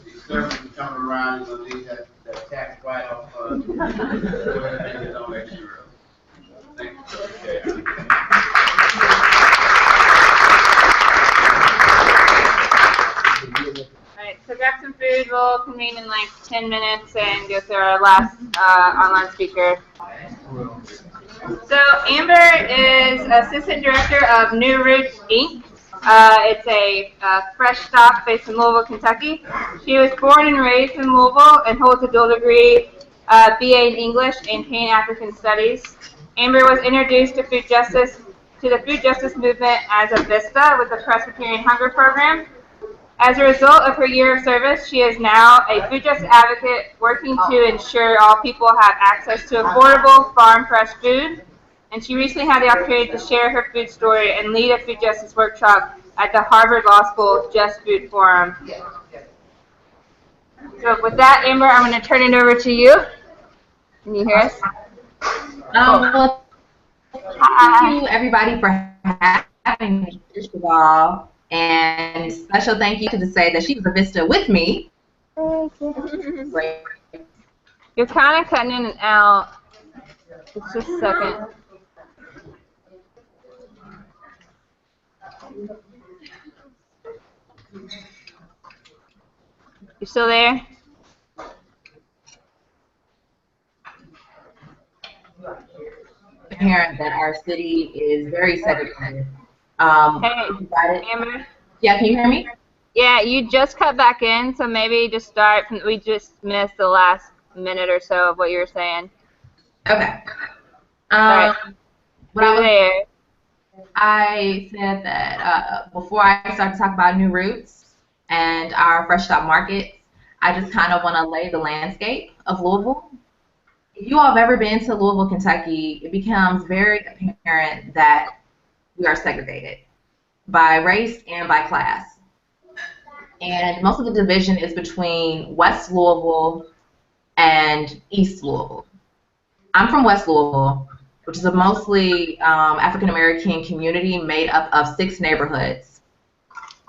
These servers are coming around, you're going to need that tax write-off fund. Go ahead and make a donation early. Thank you. Alright, so grab some food. We'll convene in like 10 minutes and go through our last online speaker. So Amber is Assistant Director of New Roots, Inc. It's a fresh stop based in Louisville, Kentucky. She was born and raised in Louisville and holds a dual degree, BA in English and Pan-African Studies. Amber was introduced to the food justice movement as a VISTA with the Presbyterian Hunger Program. As a result of her year of service, she is now a food justice advocate working to ensure all people have access to affordable farm-fresh food. And she recently had the opportunity to share her food story and lead a food justice workshop at the Harvard Law School Just Food Forum. So with that, Amber, I'm going to turn it over to you. Can you hear us? Well, thank you, everybody, for having me, first of all. And special thank you to say that she was a VISTA with me. Great. You're kind of cutting in and out. It's just a second. You still there? Apparent that our city is very segregated. Hey, Amber? Yeah, can you hear me? Yeah, you just cut back in, so maybe just start. We just missed the last minute or so of what you were saying. Okay. Right. I said that before I start to talk about New Roots and our Fresh Stop Markets, I just kind of want to lay the landscape of Louisville. If you all have ever been to Louisville, Kentucky, it becomes very apparent that we are segregated by race and by class. And most of the division is between West Louisville and East Louisville. I'm from West Louisville, which is a mostly African-American community made up of 6 neighborhoods.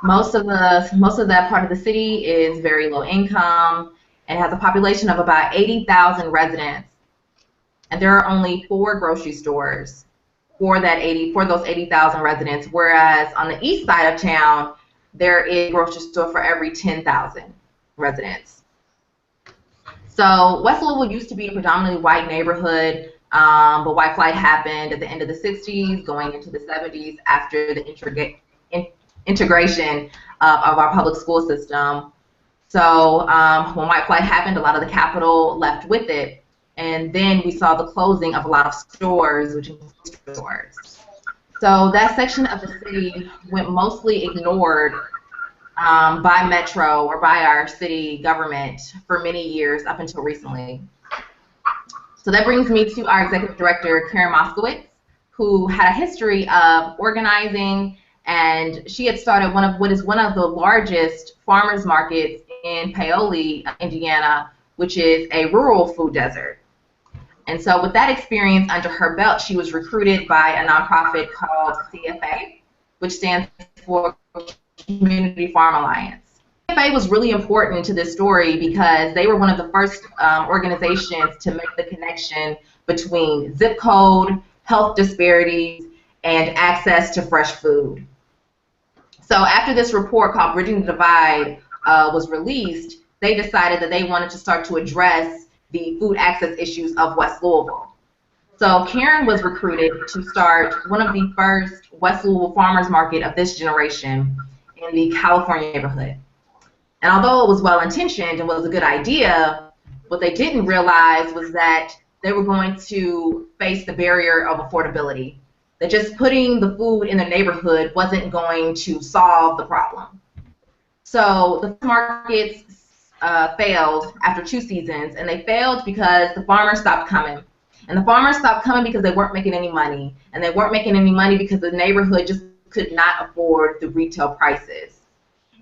Most of that part of the city is very low income and has a population of about 80,000 residents. And there are only 4 grocery stores for those 80,000 residents, whereas on the east side of town, there is a grocery store for every 10,000 residents. So West Louisville used to be a predominantly white neighborhood, but white flight happened at the end of the 60s, going into the 70s after the integration of our public school system. So when white flight happened, a lot of the capital left with it. And then we saw the closing of a lot of stores, which includes stores. So that section of the city went mostly ignored by Metro or by our city government for many years up until recently. So that brings me to our executive director, Karen Moskowitz, who had a history of organizing, and she had started one of the largest farmers markets in Paoli, Indiana, which is a rural food desert. And so with that experience under her belt, she was recruited by a nonprofit called CFA, which stands for Community Farm Alliance. CFA was really important to this story because they were one of the first organizations to make the connection between zip code, health disparities, and access to fresh food. So after this report called Bridging the Divide was released, they decided that they wanted to start to address the food access issues of West Louisville. So Karen was recruited to start one of the first West Louisville farmers market of this generation in the California neighborhood. And although it was well-intentioned and was a good idea, what they didn't realize was that they were going to face the barrier of affordability. That just putting the food in the neighborhood wasn't going to solve the problem. So the markets failed after 2 seasons, and they failed because the farmers stopped coming. And the farmers stopped coming because they weren't making any money. And they weren't making any money because the neighborhood just could not afford the retail prices.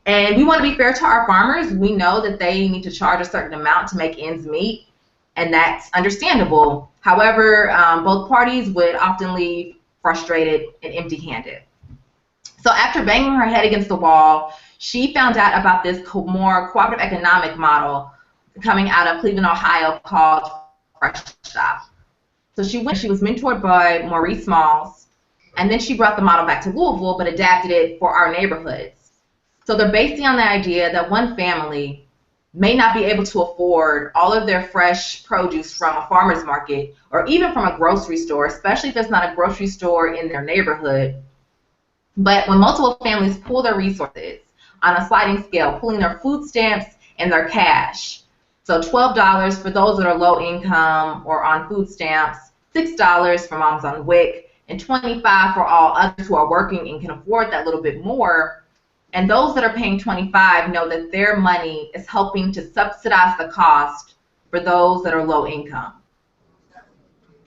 And we want to be fair to our farmers. We know that they need to charge a certain amount to make ends meet, and that's understandable. However, both parties would often leave frustrated and empty-handed. So after banging her head against the wall, she found out about this more cooperative economic model coming out of Cleveland, Ohio called Fresh Stop. So she was mentored by Maurice Smalls, and then she brought the model back to Louisville but adapted it for our neighborhoods. So they're basing on the idea that one family may not be able to afford all of their fresh produce from a farmer's market or even from a grocery store, especially if there's not a grocery store in their neighborhood. But when multiple families pool their resources on a sliding scale, pulling their food stamps and their cash, so $12 for those that are low income or on food stamps, $6 for moms on WIC, and $25 for all others who are working and can afford that little bit more. And those that are paying $25 know that their money is helping to subsidize the cost for those that are low income.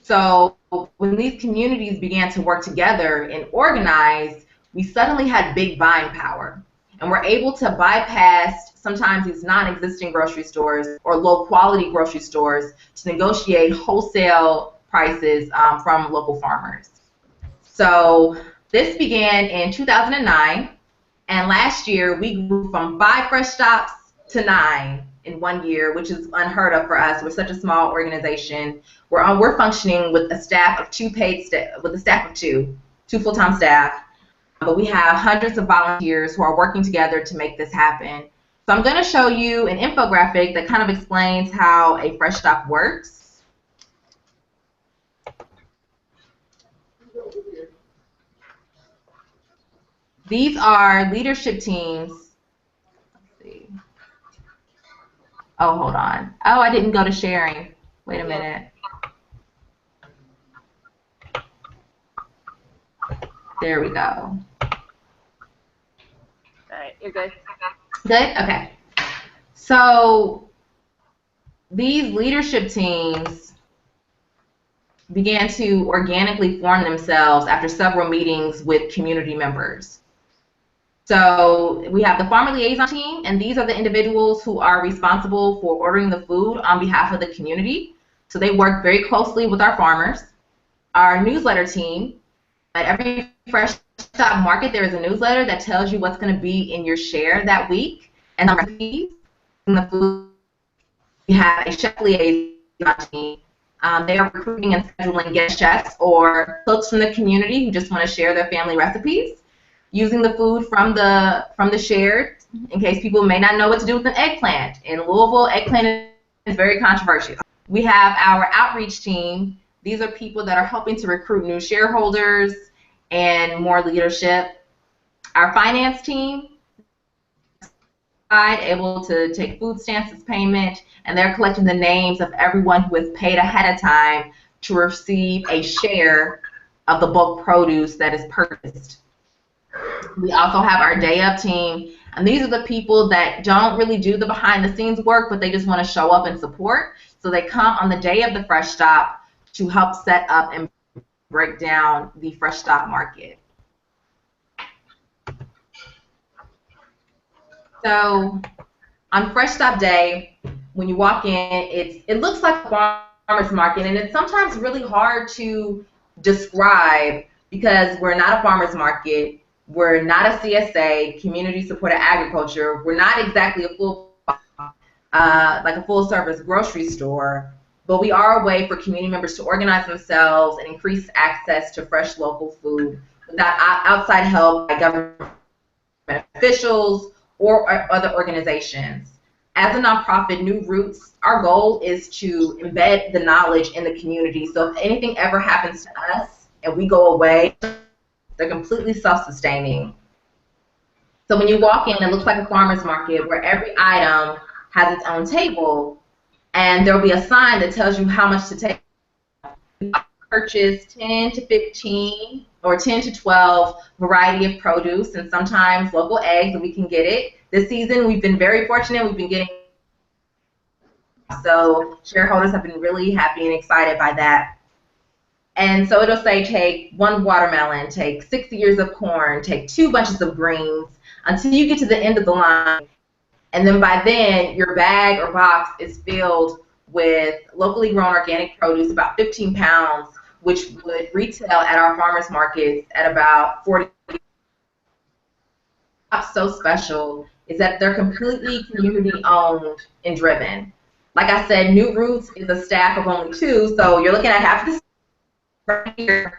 So when these communities began to work together and organize, we suddenly had big buying power. And we're able to bypass sometimes these non-existing grocery stores or low-quality grocery stores to negotiate wholesale prices from local farmers. So this began in 2009. And last year, we grew from 5 fresh stops to 9 in 1 year, which is unheard of for us. We're such a small organization. We're functioning with a staff of 2 full-time staff. But we have hundreds of volunteers who are working together to make this happen. So I'm going to show you an infographic that kind of explains how a fresh stop works. These are leadership teams. Let's see. Oh, hold on. Oh, I didn't go to sharing. Wait a minute. There we go. All right, you're good. Good? Okay. So these leadership teams began to organically form themselves after several meetings with community members. So we have the farmer liaison team, and these are the individuals who are responsible for ordering the food on behalf of the community. So they work very closely with our farmers. Our newsletter team, at every Fresh Stop Market, there is a newsletter that tells you what's going to be in your share that week and the recipes and the food. We have a chef liaison team. They are recruiting and scheduling guest chefs or folks from the community who just want to share their family recipes, using the food from the shared, in case people may not know what to do with an eggplant. In Louisville, eggplant is very controversial. We have our outreach team. These are people that are helping to recruit new shareholders and more leadership. Our finance team, able to take food stamps as payment, and they're collecting the names of everyone who has paid ahead of time to receive a share of the bulk produce that is purchased. We also have our day up team, and these are the people that don't really do the behind the scenes work, but they just want to show up and support. So they come on the day of the Fresh Stop to help set up and break down the Fresh Stop market. So on Fresh Stop Day, when you walk in, it looks like a farmer's market, and it's sometimes really hard to describe because we're not a farmer's market. We're not a CSA, community supported agriculture. We're not exactly a full service grocery store, but we are a way for community members to organize themselves and increase access to fresh local food without outside help by government officials or other organizations. As a nonprofit, New Roots, our goal is to embed the knowledge in the community. So if anything ever happens to us and we go away, they're completely self-sustaining. So when you walk in, it looks like a farmer's market where every item has its own table, and there'll be a sign that tells you how much to take. Purchase 10 to 15 or 10 to 12 variety of produce and sometimes local eggs, and we can get it. This season, we've been very fortunate. We've been getting, so shareholders have been really happy and excited by that. And so it'll say take 1 watermelon, take 6 ears of corn, take 2 bunches of greens until you get to the end of the line. And then by then, your bag or box is filled with locally grown organic produce, about 15 pounds, which would retail at our farmers markets at about 40. What's so special is that they're completely community owned and driven. Like I said, New Roots is a staff of only 2, so you're looking at half the staff right here.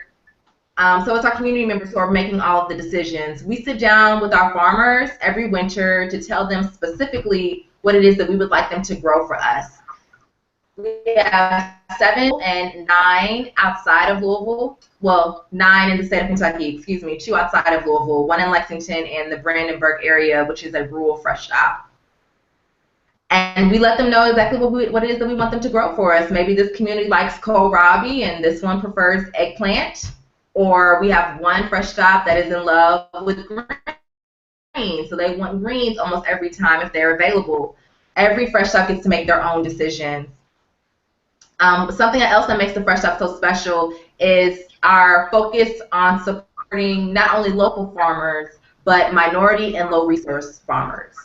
So it's our community members who are making all of the decisions. We sit down with our farmers every winter to tell them specifically what it is that we would like them to grow for us. We have 7 and 9 outside of Louisville. Well, 9 in the state of Kentucky, 2 outside of Louisville, 1 in Lexington and the Brandenburg area, which is a rural fresh stop. And we let them know exactly what it is that we want them to grow for us. Maybe this community likes kohlrabi and this one prefers eggplant. Or we have one fresh stop that is in love with greens, so they want greens almost every time if they're available. Every fresh stop gets to make their own decisions. Something else that makes the fresh stop so special is our focus on supporting not only local farmers, but minority and low resource farmers.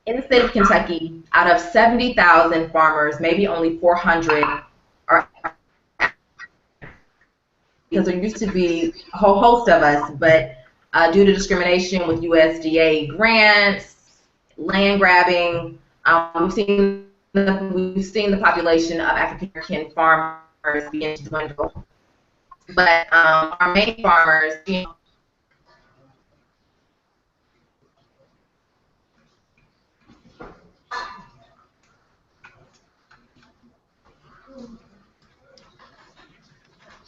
In the state of Kentucky, out of 70,000 farmers, maybe only 400 are, because there used to be a whole host of us, but due to discrimination with USDA grants, land grabbing, we've seen the population of African American farmers begin to dwindle. But our main farmers,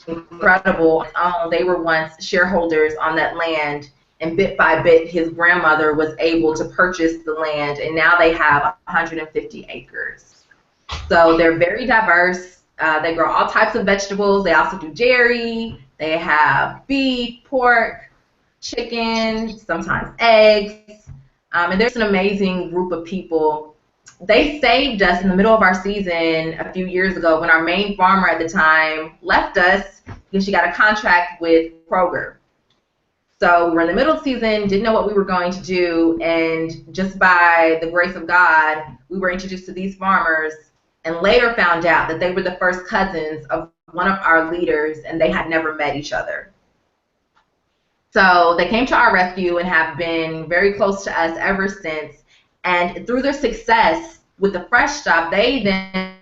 incredible. They were once shareholders on that land, and bit by bit, his grandmother was able to purchase the land, and now they have 150 acres. So they're very diverse. They grow all types of vegetables. They also do dairy. They have beef, pork, chicken, sometimes eggs. And there's an amazing group of people. They saved us in the middle of our season a few years ago when our main farmer at the time left us because she got a contract with Kroger. So we were in the middle of the season, didn't know what we were going to do, and just by the grace of God, we were introduced to these farmers and later found out that they were the first cousins of one of our leaders, and they had never met each other. So they came to our rescue and have been very close to us ever since. And through their success with the Fresh Stop, they then,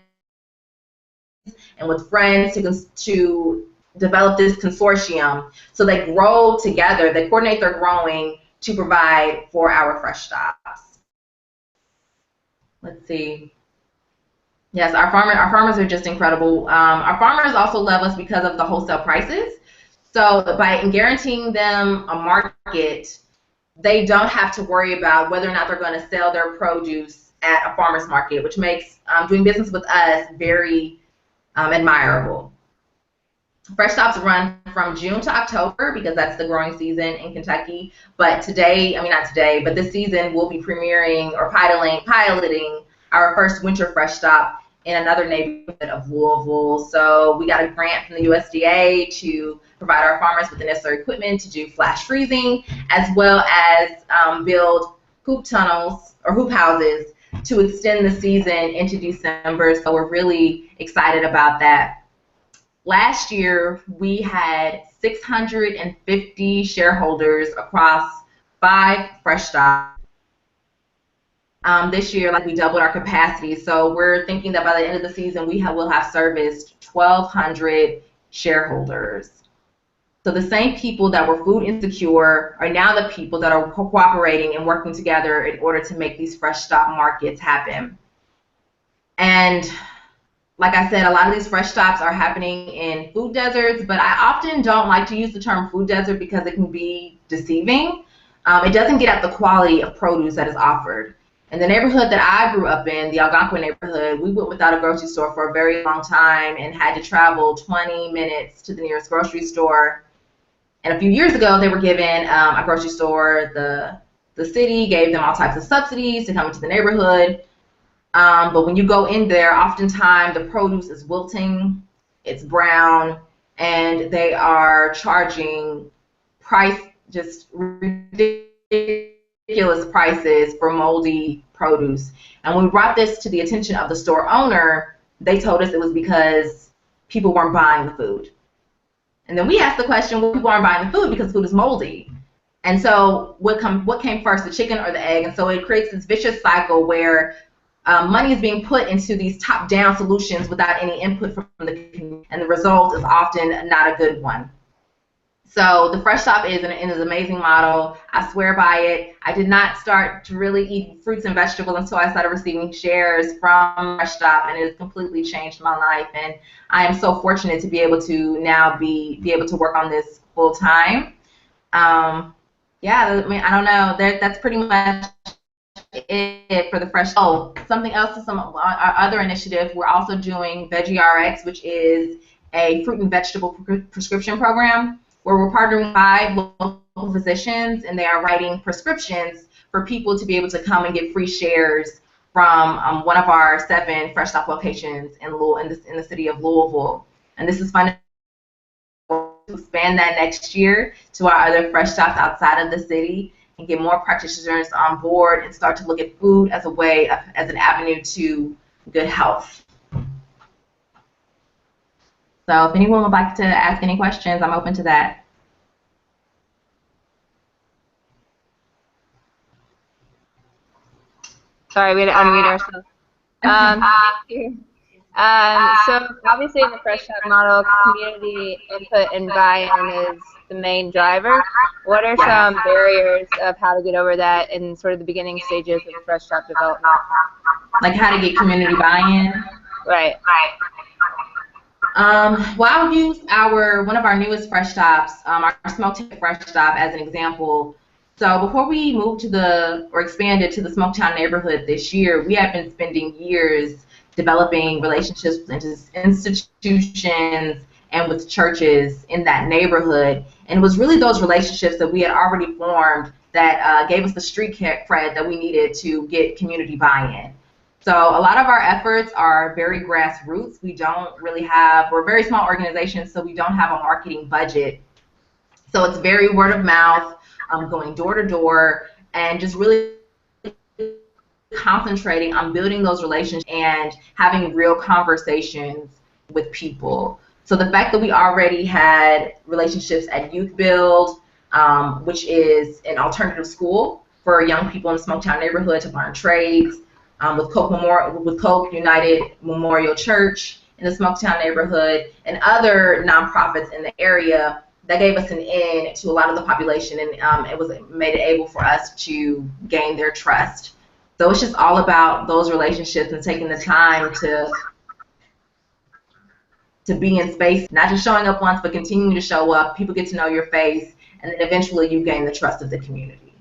and with friends to develop this consortium. So they grow together, they coordinate their growing to provide for our Fresh Stops. Let's see. Yes, our farmers are just incredible. Our farmers also love us because of the wholesale prices. So by guaranteeing them a market, they don't have to worry about whether or not they're going to sell their produce at a farmer's market, which makes doing business with us very admirable. Fresh Stops run from June to October because that's the growing season in Kentucky. But but this season we'll be premiering or piloting our first winter Fresh Stop in another neighborhood of Louisville. So we got a grant from the USDA to provide our farmers with the necessary equipment to do flash freezing, as well as build hoop tunnels or hoop houses to extend the season into December. So we're really excited about that. Last year, we had 650 shareholders across 5 fresh stops. This year, like, we doubled our capacity, so we're thinking that by the end of the season, will have serviced 1,200 shareholders. So the same people that were food insecure are now the people that are cooperating and working together in order to make these fresh stop markets happen. And like I said, a lot of these fresh stops are happening in food deserts, but I often don't like to use the term food desert because it can be deceiving. It doesn't get at the quality of produce that is offered. In the neighborhood that I grew up in, the Algonquin neighborhood, we went without a grocery store for a very long time and had to travel 20 minutes to the nearest grocery store. And a few years ago, they were given a grocery store. The city gave them all types of subsidies to come into the neighborhood. But when you go in there, oftentimes the produce is wilting, it's brown, and they are charging just ridiculous prices for moldy produce. And when we brought this to the attention of the store owner, they told us it was because people weren't buying the food. And then we asked the question, well, people aren't buying the food because food is moldy. And so what came first, the chicken or the egg? And so it creates this vicious cycle where money is being put into these top-down solutions without any input from the community, and the result is often not a good one. So the Fresh Stop is an amazing model. I swear by it. I did not start to really eat fruits and vegetables until I started receiving shares from Fresh Stop, and it has completely changed my life. And I am so fortunate to be able to now be able to work on this full time. Yeah, I mean, I don't know. That's pretty much it for the Fresh. Oh, something else to some of our other initiatives. We're also doing Veggie RX, which is a fruit and vegetable prescription program where we're partnering with 5 local physicians, and they are writing prescriptions for people to be able to come and get free shares from one of our 7 Fresh Stop locations in the city of Louisville. And this is funded to expand that next year to our other Fresh Stops outside of the city and get more practitioners on board and start to look at food as as an avenue to good health. So if anyone would like to ask any questions, I'm open to that. Sorry, we had to unmute ourselves. Thank you. So obviously in the Fresh Stop model, community input and buy-in is the main driver. What are some barriers of how to get over that in sort of the beginning stages of Fresh Stop development? Like how to get community buy-in? Right. Well, I'll use one of our newest Fresh Stops, our Smoketown Fresh Stop, as an example. So before we moved expanded to the Smoketown neighborhood this year, we have been spending years developing relationships with institutions and with churches in that neighborhood. And it was really those relationships that we had already formed that gave us the street cred that we needed to get community buy-in. So a lot of our efforts are very grassroots. We're a very small organization, so we don't have a marketing budget. So it's very word of mouth, going door to door, and just really concentrating on building those relationships and having real conversations with people. So the fact that we already had relationships at Youth Build, which is an alternative school for young people in the Smoketown neighborhood to learn trades, with Coke United Memorial Church in the Smoketown neighborhood, and other nonprofits in the area, that gave us an in to a lot of the population, and it made it able for us to gain their trust. So it's just all about those relationships and taking the time to be in space, not just showing up once, but continuing to show up. People get to know your face, and then eventually you gain the trust of the community.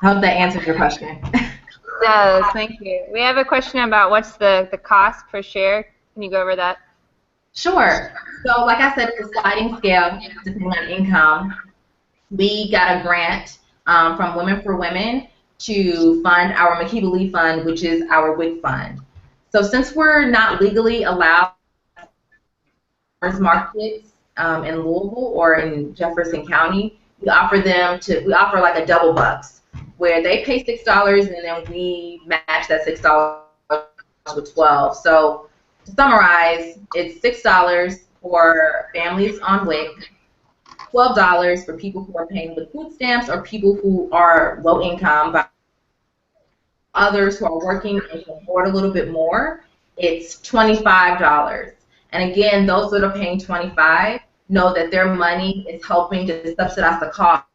I hope that answers your question. It does, thank you. We have a question about what's the cost per share. Can you go over that? Sure. So like I said, it's a sliding scale depending on income. We got a grant from Women for Women to fund our McKeeba Lee Fund, which is our WIC fund. So since we're not legally allowed farmers markets in Louisville or in Jefferson County, we offer like a double bucks, where they pay $6 and then we match that $6 with $12. So to summarize, it's $6 for families on WIC, $12 for people who are paying with food stamps or people who are low income, but others who are working and can afford a little bit more, it's $25. And again, those that are paying $25 know that their money is helping to subsidize the cost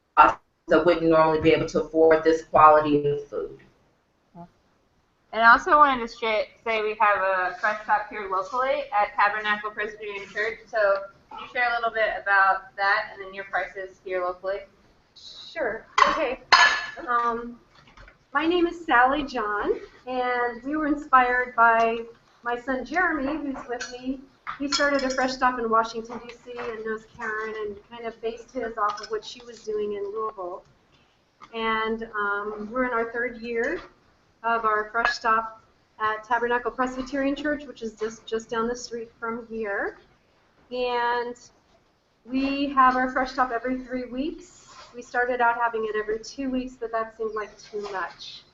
that wouldn't normally be able to afford this quality of food. And I also wanted to say we have a fresh shop here locally at Tabernacle Presbyterian Church. So can you share a little bit about that and then your prices here locally? Sure. Okay. My name is Sally John, and we were inspired by my son Jeremy, who's with me. He started a fresh stop in Washington, D.C. and knows Karen and kind of based his off of what she was doing in Louisville. And we're in our third year of our fresh stop at Tabernacle Presbyterian Church, which is just down the street from here. And we have our fresh stop every 3 weeks. We started out having it every 2 weeks, but that seemed like too much.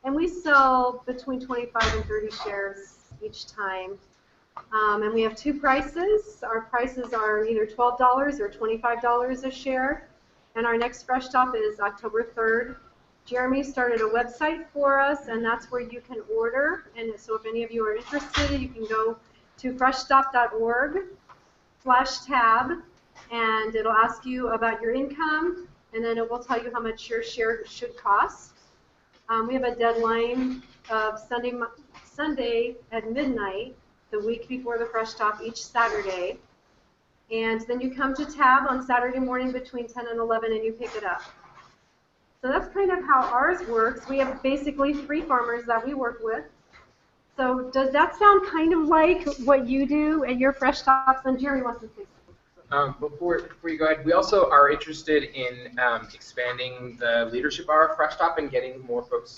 And we sell between 25 and 30 shares each time. And we have two prices. Our prices are either $12 or $25 a share. And our next fresh stop is October 3rd. Jeremy started a website for us, and that's where you can order. And so if any of you are interested, you can go to freshstop.org/tab, and it'll ask you about your income, and then it will tell you how much your share should cost. We have a deadline of Sunday at midnight, the week before the fresh stop, each Saturday. And then you come to Tab on Saturday morning between 10 and 11, and you pick it up. So that's kind of how ours works. We have basically 3 farmers that we work with. So does that sound kind of like what you do at your fresh stops? And Jerry wants to say something. Before you go ahead, we also are interested in expanding the leadership of our fresh stop and getting more folks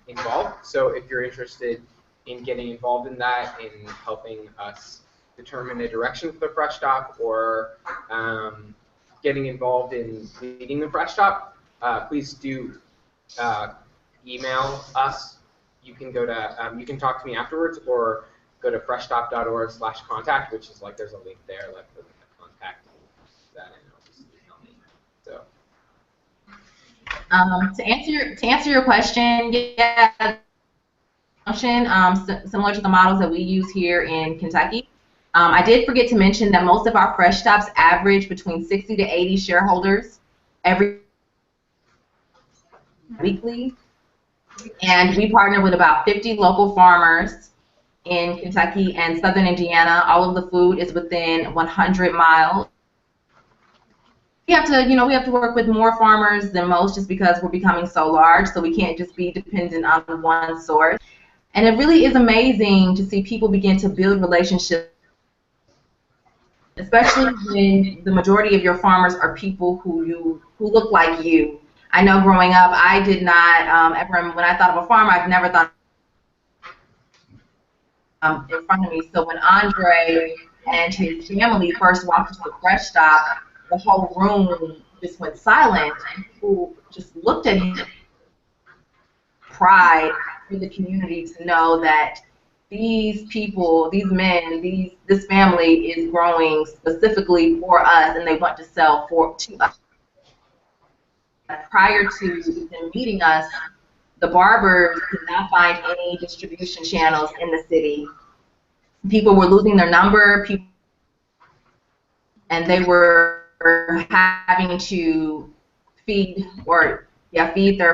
involved. So if you're interested in getting involved in that, in helping us determine a direction for the fresh stop, or getting involved in leading the fresh stop, please do email us. You can go to you can talk to me afterwards, or go to freshstop.org/contact, which is like there's a link there, like the contact that, and I'll just email me. So. To answer your question, yeah, similar to the models that we use here in Kentucky. I did forget to mention that most of our fresh stops average between 60 to 80 shareholders every weekly, and we partner with about 50 local farmers in Kentucky and southern Indiana. All of the food is within 100 miles. We have to work with more farmers than most, just because we're becoming so large, so we can't just be dependent on one source. And it really is amazing to see people begin to build relationships, especially when the majority of your farmers are people who look like you. I know growing up, I did not ever, when I thought of a farmer, I've never thought in front of me. So when Andre and his family first walked into the fresh stop, the whole room just went silent, and people just looked at him. Pride for the community to know that these people, these men, this family is growing specifically for us, and they want to sell to us. Prior to them meeting us, the barbers could not find any distribution channels in the city. People were losing their number, and they were having to feed their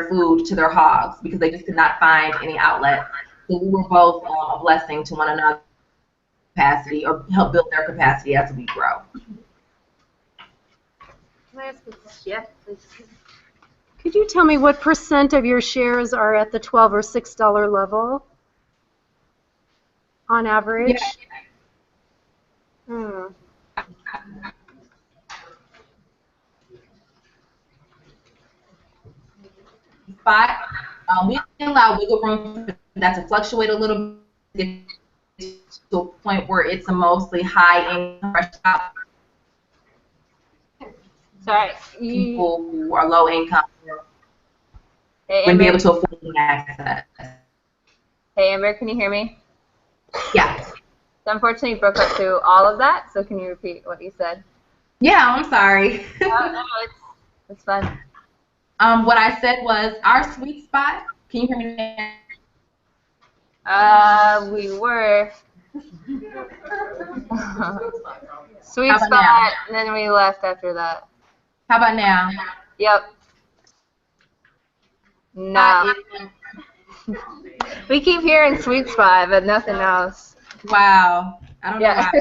food to their hogs because they just could not find any outlet. So we were both a blessing to one another, capacity, or help build their capacity as we grow. Can I ask a question? Yeah, please. Could you tell me what % of your shares are at the $12 or $6 level on average? Yeah. Spot. We allow wiggle room for that to fluctuate a little bit to a point where it's a mostly high income shop. Sorry. People who are low income Hey, wouldn't be able to afford access. Hey, Amber, can you hear me? Yeah. So unfortunately, you broke up through all of that. So can you repeat what you said? Yeah, I'm sorry. No, it's fun. What I said was our sweet spot. Can you hear me now? We were sweet How about spot, now? and then we left after that. How about now? Yep. No. We keep hearing sweet spot, but nothing else. Wow. I don't know Yeah.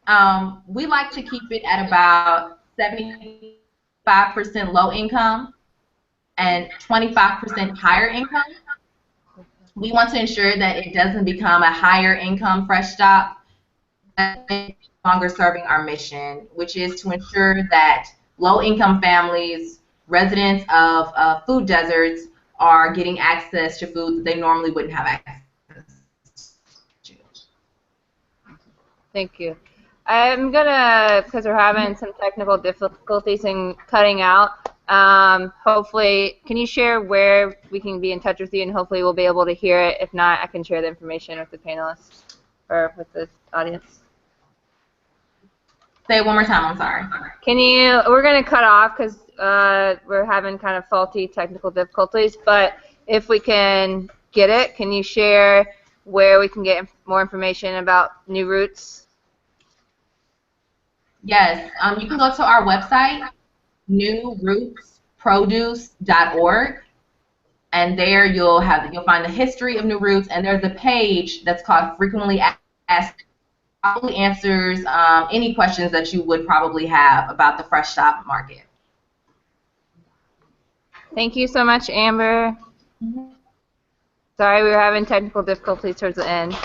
why. We like to keep it at about 75% low income and 25% higher income. We want to ensure that it doesn't become a higher income fresh stop that's no longer serving our mission, which is to ensure that low income families, residents of food deserts, are getting access to food that they normally wouldn't have access to. Thank you. I'm gonna, because we're having some technical difficulties in cutting out. Hopefully, can you share where we can be in touch with you, and hopefully we'll be able to hear it. If not, I can share the information with the panelists or with the audience. Say it one more time. I'm sorry. Can you? We're gonna cut off because we're having kind of faulty technical difficulties. But if we can get it, can you share where we can get more information about New Roots? Yes, you can go to our website, newrootsproduce.org, and there you'll find the history of New Roots, and there's a page that's called Frequently Asked. Probably answers any questions that you would probably have about the Fresh Stop market. Thank you so much, Amber. Sorry, we were having technical difficulties towards the end. So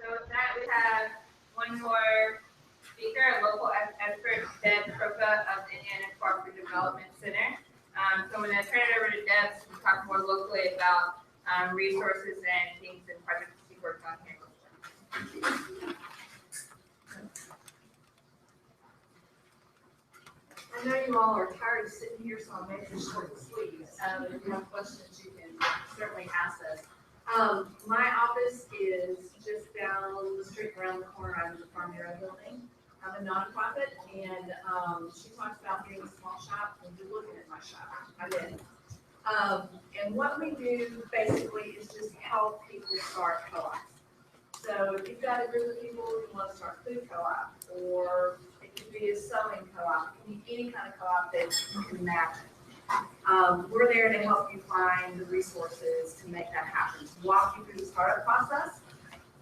with that, we have one more speaker, a local expert, Deb Croca of the Indiana Cooperative Development Center. So I'm going to turn it over to Deb to talk more locally about resources and things and projects she worked on here. I know you all are tired of sitting here, so I'll make this short and sweet. If you have questions, you can certainly ask us. My office is just down the street around the corner out of the Farm Bureau building. I'm a nonprofit, and she talks about being a small shop, and you're looking at my shop. I did. And what we do basically is just help people start co-ops. So if you've got a group of people who want to start food co-op, or it could be a sewing co-op, it can be any kind of co-op that you can imagine. We're there to help you find the resources to make that happen, to walk you through the startup process.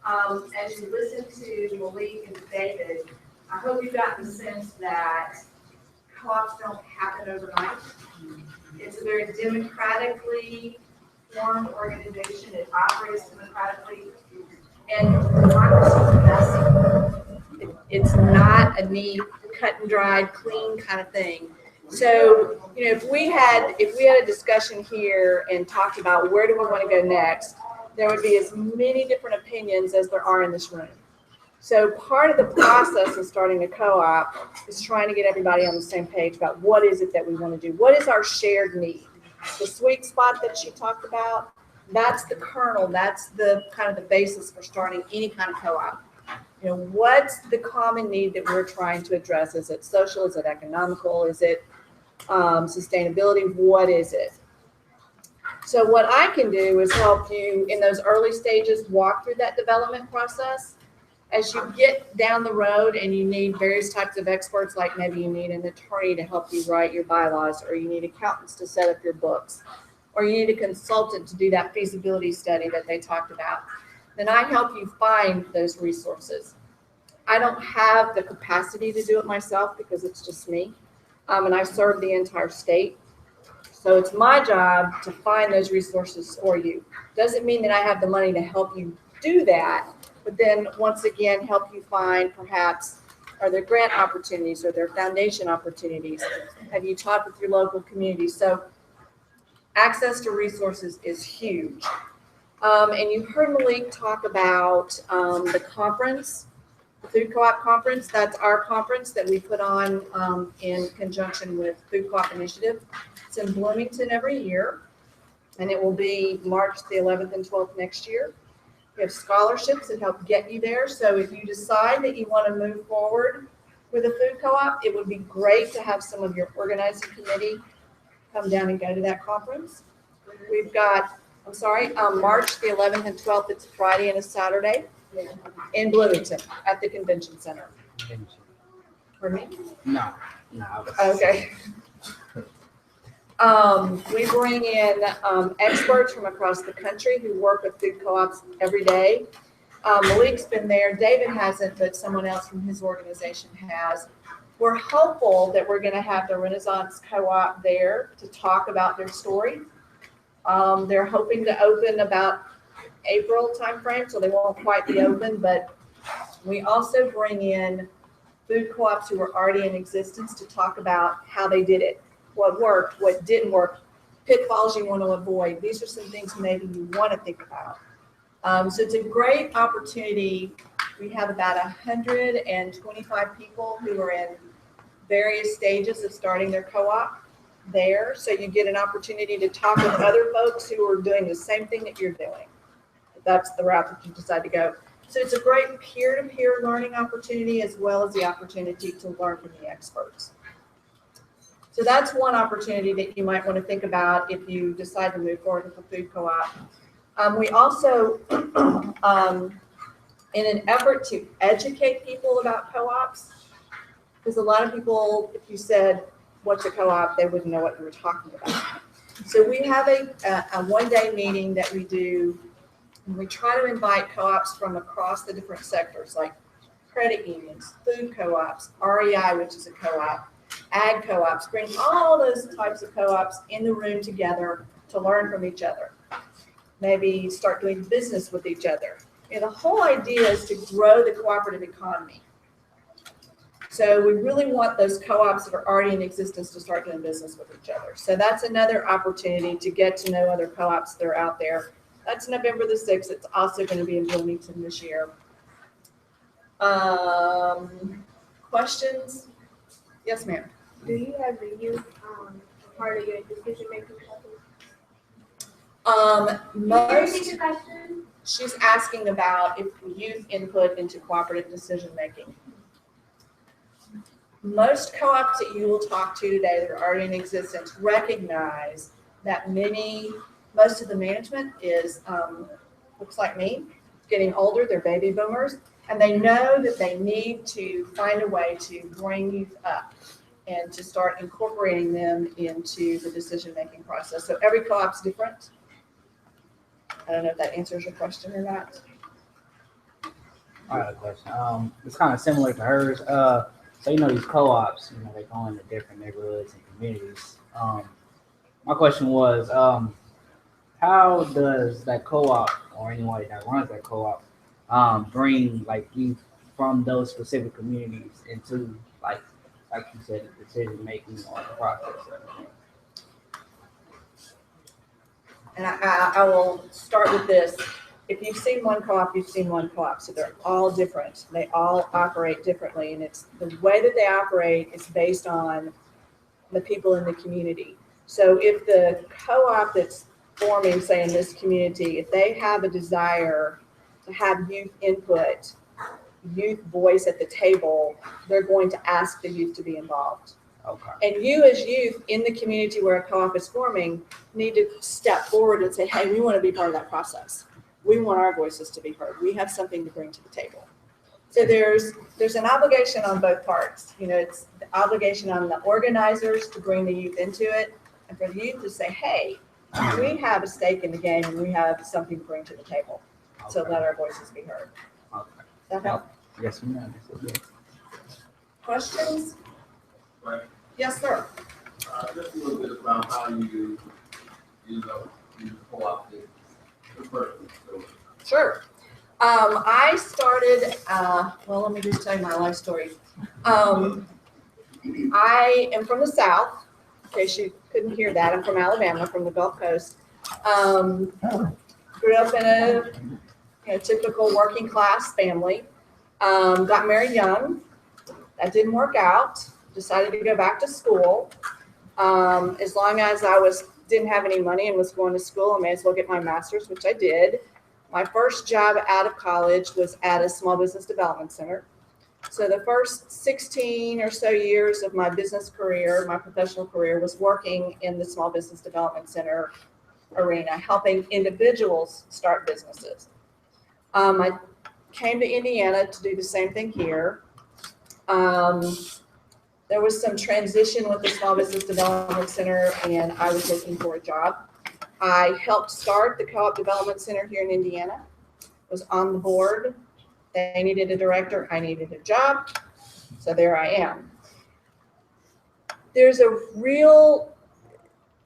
As you listen to Malik and David, I hope you've gotten the sense that co-ops don't happen overnight. It's a very democratically formed organization. It operates democratically. And democracy is messy. It's not a neat, cut and dried, clean kind of thing. So, if we had a discussion here and talked about where do we want to go next, there would be as many different opinions as there are in this room. So part of the process of starting a co-op is trying to get everybody on the same page about what is it that we want to do. What is our shared need? The sweet spot that she talked about, that's the kernel, that's the kind of the basis for starting any kind of co-op. What's the common need that we're trying to address? Is it social? Is it economical? Is it sustainability? What is it? So what I can do is help you in those early stages walk through that development process. As you get down the road and you need various types of experts, like maybe you need an attorney to help you write your bylaws, or you need accountants to set up your books, or you need a consultant to do that feasibility study that they talked about, then I help you find those resources. I don't have the capacity to do it myself because it's just me, and I serve the entire state. So it's my job to find those resources for you. Doesn't mean that I have the money to help you do that, but then once again, help you find perhaps, are there grant opportunities, are there foundation opportunities? Have you talked with your local community? So access to resources is huge. And you heard Malik talk about the conference. The Food Co-op Conference. That's our conference that we put on in conjunction with Food Co-op Initiative. It's in Bloomington every year, and it will be March the 11th and 12th next year. We have scholarships that help get you there. So if you decide that you want to move forward with a food co-op, it would be great to have some of your organizing committee come down and go to that conference. We've got, March the 11th and 12th, it's a Friday and a Saturday in Bloomington at the Convention Center. For me? No. Okay. We bring in experts from across the country who work with food co-ops every day. Malik's been there. David hasn't, but someone else from his organization has. We're hopeful that we're going to have the Renaissance Co-op there to talk about their story. They're hoping to open about April timeframe, so they won't quite be open, but we also bring in food co-ops who are already in existence to talk about how they did it, what worked, what didn't work, pitfalls you want to avoid. These are some things maybe you want to think about. So it's a great opportunity. We have about 125 people who are in various stages of starting their co-op there. So you get an opportunity to talk with other folks who are doing the same thing that you're doing. That's the route that you decide to go. So it's a great peer-to-peer learning opportunity as well as the opportunity to learn from the experts. So that's one opportunity that you might want to think about if you decide to move forward with a food co-op. We also, in an effort to educate people about co-ops, because a lot of people, if you said, what's a co-op, they wouldn't know what you were talking about. So we have a one-day meeting that we do, and we try to invite co-ops from across the different sectors, like credit unions, food co-ops, REI, which is a co-op, ag co-ops, bring all those types of co-ops in the room together to learn from each other. Maybe start doing business with each other. And the whole idea is to grow the cooperative economy. So we really want those co-ops that are already in existence to start doing business with each other. So that's another opportunity to get to know other co-ops that are out there. That's November the 6th. It's also going to be in Bloomington this year. Questions? Yes, ma'am. Do you have the youth part of your decision-making Most, she's asking about if youth input into cooperative decision-making. Most co-ops that you will talk to today that are already in existence recognize that most of the management is, looks like me, getting older, they're baby boomers, and they know that they need to find a way to bring youth up and to start incorporating them into the decision-making process. So every co-op's different. I don't know if that answers your question or not. I have a question. It's kind of similar to hers. So these co-ops, they go into different neighborhoods and communities. My question was, how does that co-op or anyone that runs that co-op bring youth from those specific communities into like you said, the decision making or the process? And I will start with this. If you've seen one co-op, you've seen one co-op. So they're all different. They all operate differently. And it's the way that they operate is based on the people in the community. So if the co-op that's forming, say, in this community, if they have a desire to have youth input, youth voice at the table, they're going to ask the youth to be involved. Okay. And you as youth in the community where a co-op is forming need to step forward and say, hey, we want to be part of that process. We want our voices to be heard. We have something to bring to the table. So there's an obligation on both parts. It's the obligation on the organizers to bring the youth into it, and for the youth to say, hey, we have a stake in the game and we have something to bring to the table. Okay. So let our voices be heard. Okay. Does that help? Yes, ma'am. Questions? Right. Yes, sir. Just a little bit about how you co-op this. Sure. I started, let me just tell you my life story. I am from the South, in case you couldn't hear that. I'm from Alabama, from the Gulf Coast. Grew up in a typical working class family. Got married young. That didn't work out. Decided to go back to school. As long as didn't have any money and was going to school, I may as well get my master's, which I did. My first job out of college was at a small business development center. So the first 16 or so years of my business career, my professional career, was working in the small business development center arena, helping individuals start businesses. I came to Indiana to do the same thing here. There was some transition with the Small Business Development Center, and I was looking for a job. I helped start the Co-op Development Center here in Indiana, was on the board. They needed a director, I needed a job, so there I am. There's a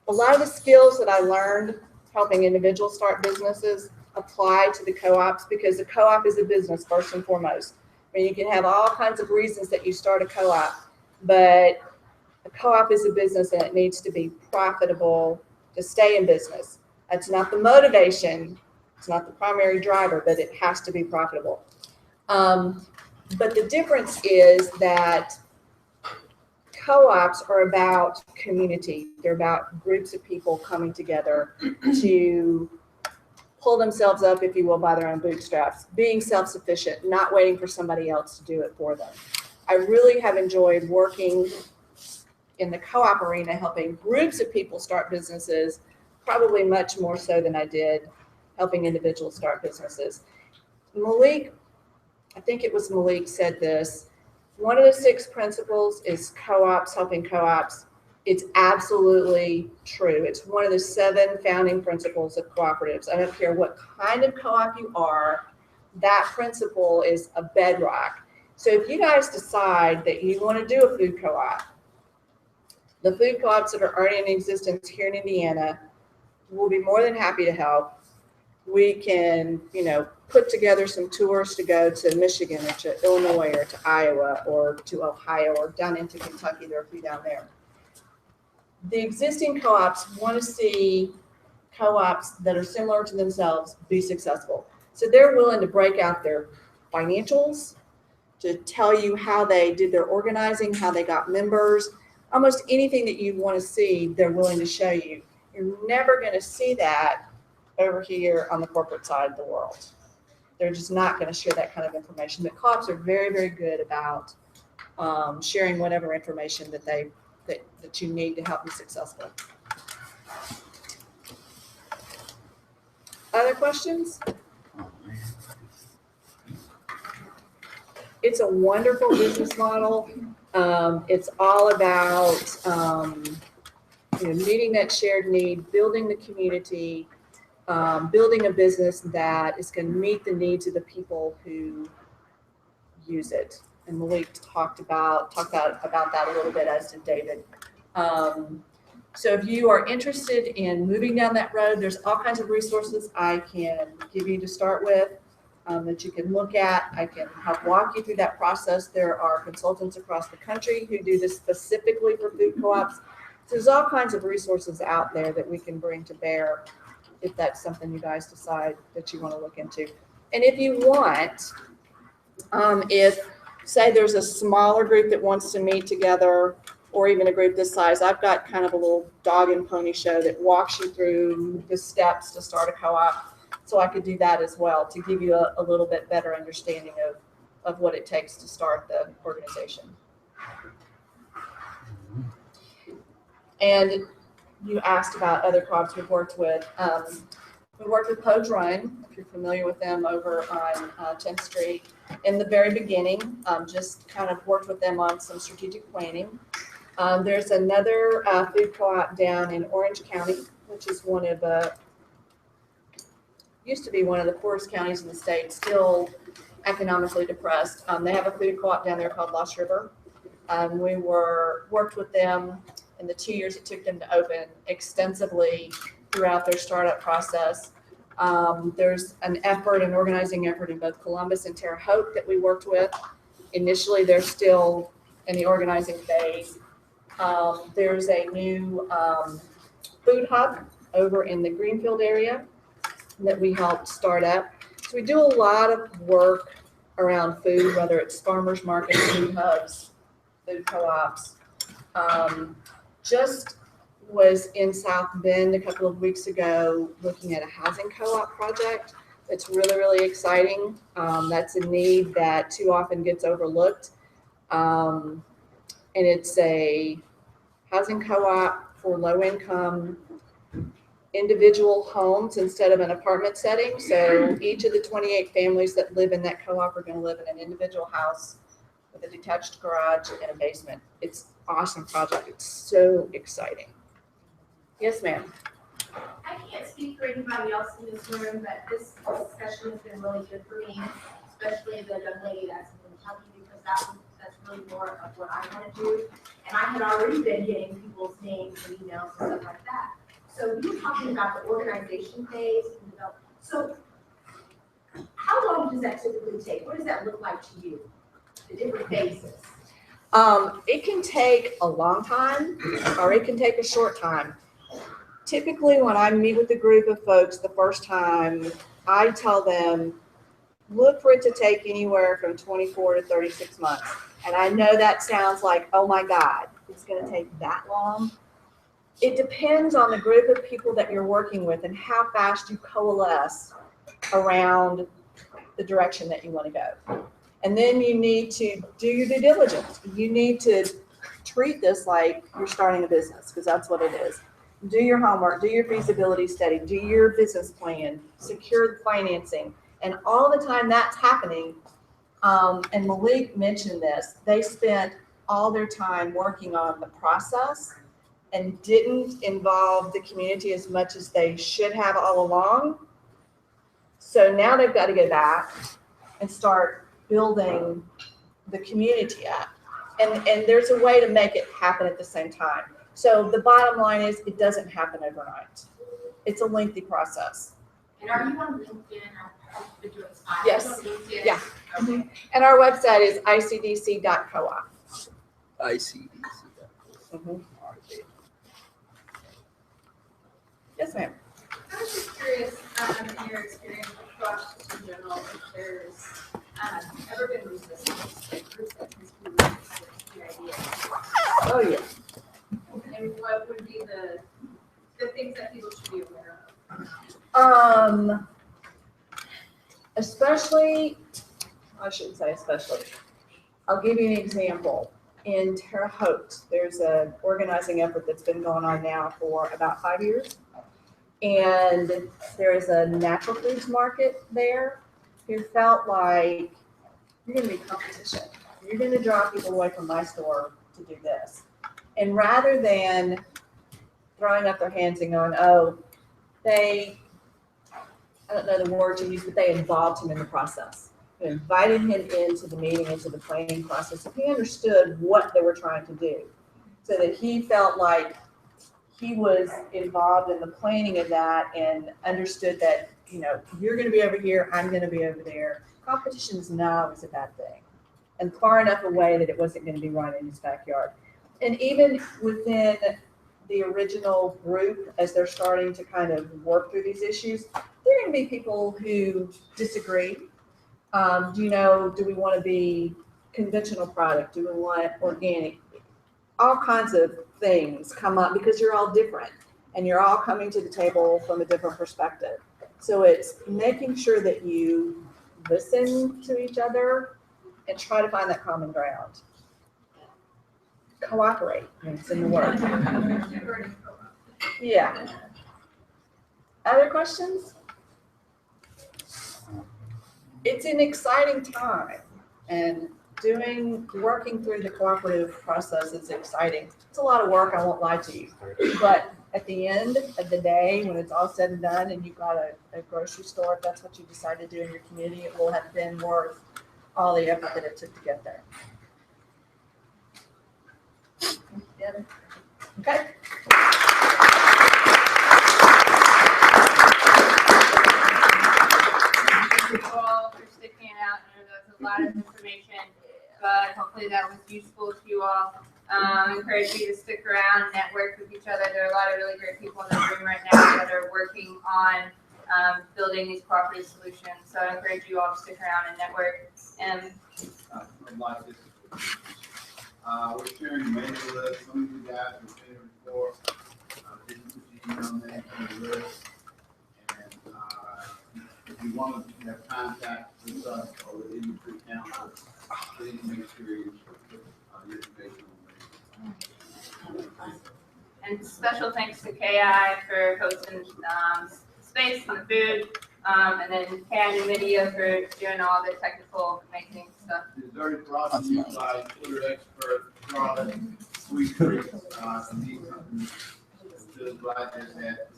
lot of the skills that I learned helping individuals start businesses apply to the co-ops, because the co-op is a business first and foremost. I mean, you can have all kinds of reasons that you start a co-op, but a co-op is a business and it needs to be profitable to stay in business. That's not the motivation, it's not the primary driver, but it has to be profitable. But the difference is that co-ops are about community. They're about groups of people coming together to pull themselves up, if you will, by their own bootstraps, being self-sufficient, not waiting for somebody else to do it for them. I really have enjoyed working in the co-op arena, helping groups of people start businesses, probably much more so than I did helping individuals start businesses. Malik, I think it was Malik said this, one of the 6 principles is co-ops, helping co-ops. It's absolutely true. It's one of the 7 founding principles of cooperatives. I don't care what kind of co-op you are, that principle is a bedrock. So if you guys decide that you want to do a food co-op, the food co-ops that are already in existence here in Indiana will be more than happy to help. We can, put together some tours to go to Michigan or to Illinois or to Iowa or to Ohio or down into Kentucky. There are a few down there. The existing co-ops want to see co-ops that are similar to themselves be successful. So they're willing to break out their financials, to tell you how they did their organizing, how they got members. Almost anything that you want to see, they're willing to show you. You're never going to see that over here on the corporate side of the world. They're just not going to share that kind of information. But co-ops are very, very good about sharing whatever information that you need to help be successful. Other questions? It's a wonderful business model. It's all about meeting that shared need, building the community, building a business that is going to meet the needs of the people who use it. And Malik talked about that a little bit, as did David. So if you are interested in moving down that road, there's all kinds of resources I can give you to start with that you can look at. I can help walk you through that process. There are consultants across the country who do this specifically for food co-ops. So there's all kinds of resources out there that we can bring to bear if that's something you guys decide that you want to look into. And if you want, if say there's a smaller group that wants to meet together, or even a group this size, I've got kind of a little dog and pony show that walks you through the steps to start a co-op. So I could do that as well to give you a little bit better understanding of what it takes to start the organization. And you asked about other co-ops we've worked with. We worked with Poe's Run, if you're familiar with them, over on 10th Street. In the very beginning, just kind of worked with them on some strategic planning. There's another food co-op down in Orange County, which is used to be one of the poorest counties in the state, still economically depressed. They have a food co-op down there called Lost River. We worked with them in the 2 years it took them to open extensively throughout their startup process. There's an organizing effort in both Columbus and Terre Haute that we worked with. Initially, they're still in the organizing phase. There's a new food hub over in the Greenfield area that we helped start up. So we do a lot of work around food, whether it's farmers markets, food hubs, food co-ops. Just was in South Bend a couple of weeks ago looking at a housing co-op project. It's really, really exciting. That's a need that too often gets overlooked. And it's a housing co-op for low-income individual homes instead of an apartment setting. So each of the 28 families that live in that co-op are going to live in an individual house with a detached garage and a basement. It's an awesome project. It's so exciting. Yes, ma'am. I can't speak for anybody else in this room, but this discussion has been really good for me, especially the young lady that's been talking, because that's really more of what I want to do. And I had already been getting people's names and emails and stuff like that. So you were talking about the organization phase and development. So how long does that typically take? What does that look like to you, the different phases? It can take a long time or it can take a short time. Typically, when I meet with a group of folks the first time, I tell them, look for it to take anywhere from 24 to 36 months. And I know that sounds like, oh my God, it's going to take that long. It depends on the group of people that you're working with and how fast you coalesce around the direction that you want to go. And then you need to do your due diligence. You need to treat this like you're starting a business, because that's what it is. Do your homework, do your feasibility study, do your business plan, secure the financing. And all the time that's happening, and Malik mentioned this, they spent all their time working on the process and didn't involve the community as much as they should have all along. So now they've got to go back and start building the community up. And there's a way to make it happen at the same time. So the bottom line is it doesn't happen overnight. It's a lengthy process. And are you on LinkedIn? I've been doing spy. Yes. LinkedIn? Yeah. Okay. And our website is icdc.coop. ICDC. Yes, ma'am. I was just curious, in your experience with co-ops in general, if there's ever been resistance to groups that can the idea. Oh, yeah. And what would be the things that people should be aware of? Especially, I shouldn't say especially. I'll give you an example. In Terre Haute, there's an organizing effort that's been going on now for about 5 years. And there is a natural foods market there who felt like you're going to be competition. You're going to draw people away from my store to do this. And rather than throwing up their hands and going, oh, I don't know the word to use, but they involved him in the process. They invited him into the meeting, into the planning process. And he understood what they were trying to do, so that he felt like he was involved in the planning of that and understood that, you're going to be over here, I'm going to be over there. Competition is not always a bad thing, and far enough away that it wasn't going to be right in his backyard. And even within the original group, as they're starting to kind of work through these issues, there are going to be people who disagree. Do we want to be conventional product? Do we want organic? All kinds of things come up because you're all different and you're all coming to the table from a different perspective. So it's making sure that you listen to each other and try to find that common ground. Cooperate, it's in the word. Yeah. Other questions? It's an exciting time, and working through the cooperative process is exciting. It's a lot of work, I won't lie to you. But at the end of the day, when it's all said and done and you've got a grocery store, if that's what you decide to do in your community, it will have been worth all the effort that it took to get there. Okay. Thank you all for sticking it out. I know that's a lot of information, but hopefully that was useful to you all. I encourage you to stick around and network with each other. There are a lot of really great people in the room right now that are working on building these cooperative solutions. So I encourage you all to stick around and network. Like this. We're sharing the mailing list. Some of you guys have seen it before. Didn't put your email name on the list. And if you want to have contact with us or with any free council, please make sure you put your information on the list. And special thanks to KI for hosting space and the food, and then KI New Media for doing all the technical maintenance stuff. Dessert brought to you by Twitter expert Charlotte Sweet Treats. If you need something just like this, that.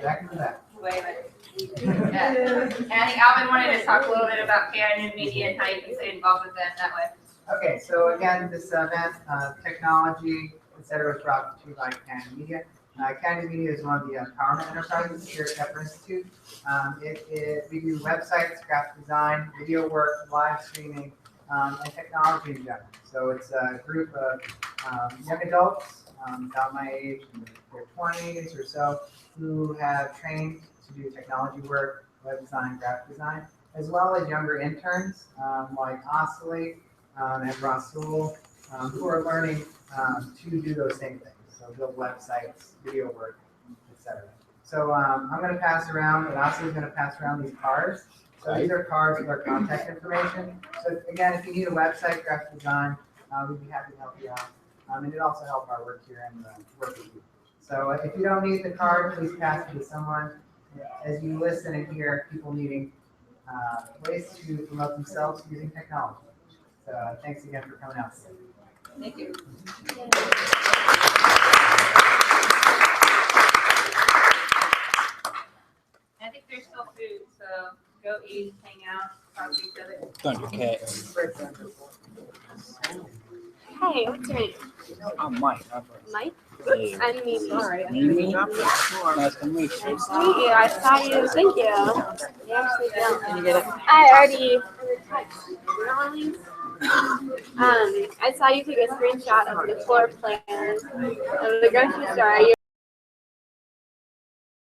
Back in the back. Wait a minute. Yeah. And I think Alvin wanted to talk a little bit about KI New Media and how you can stay involved with them that way. Okay, so again, this event, technology, etc., was brought to you by KI New Media. KI New Media is one of the empowerment enterprises here at Pepper Institute. We do websites, graphic design, video work, live streaming, and technology in general. So it's a group of young adults about my age, in their 20s or so, who have trained to do technology work, web design, graphic design, as well as younger interns like Oscillate and Rasul, who are learning to do those same things. So build websites, video work, etc. So I'm going to pass around, and Oscillate is going to pass around these cards. So these are cards with our contact information. So again, if you need a website, graphic design, we'd be happy to help you out. And it also help our work here and work with you. So if you don't need the card, please pass it to someone. As you listen and hear people needing ways to promote themselves using technology. So thanks again for coming out today. Thank you. I think there's still food, so go eat, hang out, talk to each other. Thundercats. Hey, what's your name? I'm Mike. Mike? Yeah. I'm Mimi. Mimi? Nice to meet you. Nice to meet you. I saw you. Thank you. You actually don't. Can you get it? I already. I saw you take a screenshot of the floor plan of the grocery store.